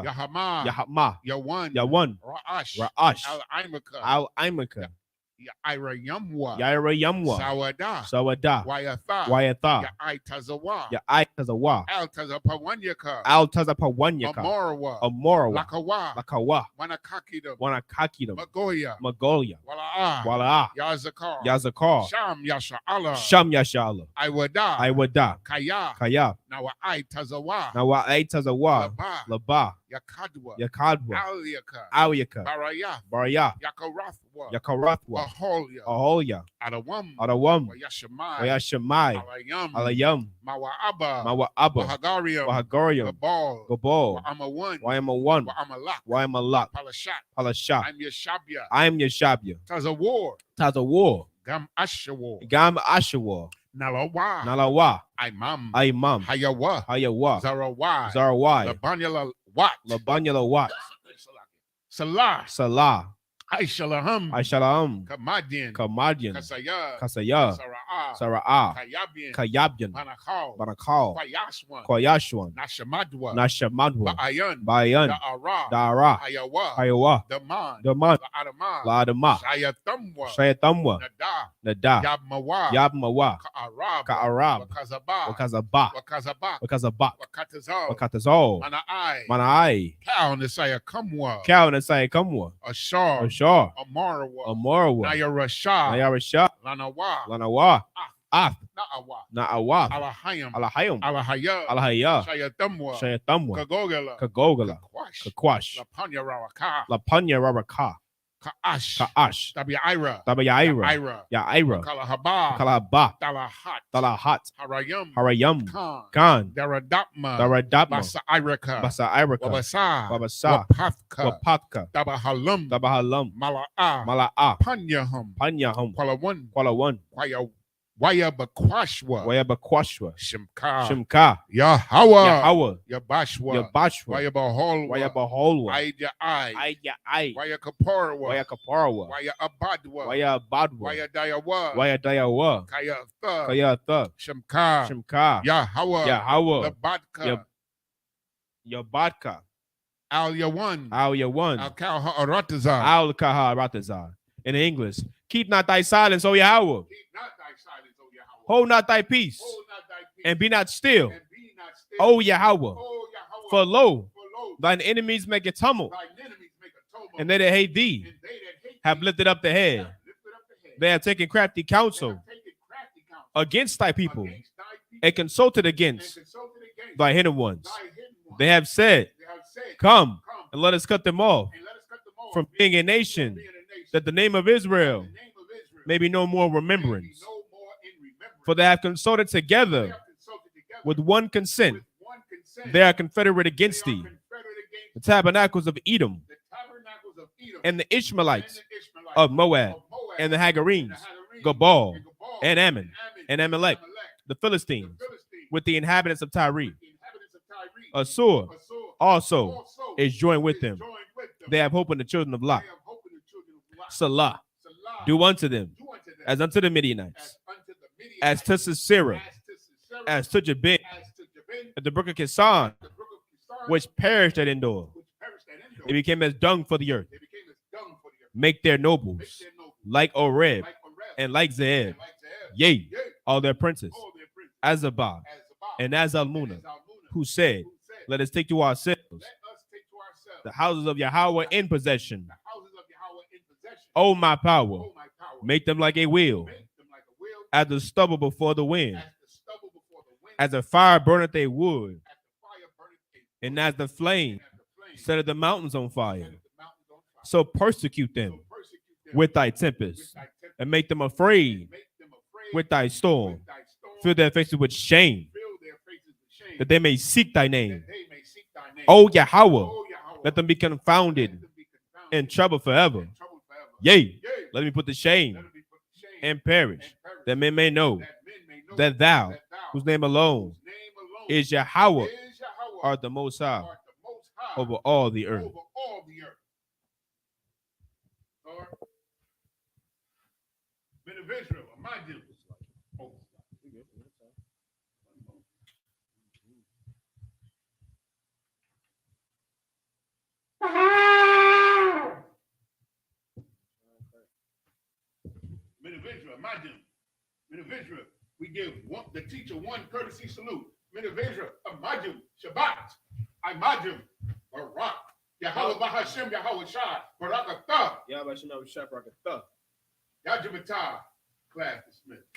Yahama, Yawan, Ra'ash, Al Imaka, Yairayamwa, Sawada, Wayatha, Yaitazawa, Al Tazapawanyaka, Amorawa, Lakawa, Wanakakidam, Magoya, Wala'a, Yazakar, Sham Yashala, Iwada, Kaya, Nawaitazawa, Laba, Yakadwa, Aliyaka, Baraya, Yakarathwa, Aholia, Adawam, Wayashamai, Alayam, Mawa'aba, Wahagarium, Gabal, Wayamawan, Wayamalak, Palashat, I'm Yeshabia, Tazawar, Gam Ashawar, Nalawa, Imam, Hayawa, Zarawai, Labanyala Wat, Salah, Aishalaham, Kamadian, Kasaya, Sara'ah, Kayabian, Banakal, Kwayashwan, Nashamadwa, Bayan, Dara, Hayawa, Daman, Ladama, Shayatamwa, Nada, Yabmawa, Ka'arab, Wakazabak, Wakatazal, Manai, Cow Nesaya Kamwa, Ashar, Amarawa, Nayarasha, Lanawa, Na'awa, Alahayam, Alahaya, Shayatamwa, Kagogala, Kakwash, Lapanya Raraka, Ka'ash, Tabiyaira, Ya'ira, Kalahaba, Talahat, Harayam, Khan, Daradapma, Basa, Wapaka, Tabahalam, Mala'a, Panyahum, Kwalawan, Wayabakwashwa, Shimka, Yahweh, Yabashwa, Wayabaholwa, Wayakaparwa, Wayabadwa, Wayadayawa, Kayatha, Shimka, Yahweh, Yabadka, Al Yawan, Al Kaharatazar. In English, keep not thy silence, O Yahweh. Hold not thy peace, and be not still, O Yahweh. For lo, thine enemies make a tumult, and they that hate thee have lifted up the head. They have taken crafty counsel against thy people, and consulted against thy hidden ones. They have said, come, and let us cut them off from being a nation, that the name of Israel may be no more remembrance. For they have consulted together with one consent. They are confederate against thee. The tabernacles of Edom, and the Ishmaelites of Moab, and the Hagarenes, Gabal, and Ammon, and Amalek, the Philistines, with the inhabitants of Tyre. Assur also is joined with them. They have hope in the children of Lot. Salah, do unto them as unto the Midianites, as to Sisera, as to Jabin, at the brook of Kisan, which perished at Endor. They became as dung for the earth. Make their nobles like Oreb and like Zeeb. Yea, all their princes, Azabah and Azalmunah, who said, let us take to ourselves the houses of Yahweh in possession. O my power, make them like a wheel, as the stubble before the wind, as a fire burneth a wood, and as the flame setteth the mountains on fire. So persecute them with thy tempest, and make them afraid with thy storm. Fill their faces with shame, that they may seek thy name. O Yahweh, let them be confounded and trouble forever. Yea, let me put to shame and perish, that men may know that thou, whose name alone is Yahweh, art the Most High over all the earth. Men of Israel, my deal. Men of Israel, my deal. Men of Israel, we give the teacher one courtesy salute. Men of Israel, Amajim, Shabbat, Imajim, Barak, Yahweh Bahashem, Yahweh Shai, Barakatah, Yahweh Shai, Barakatah, Yajimatah, class dismissed.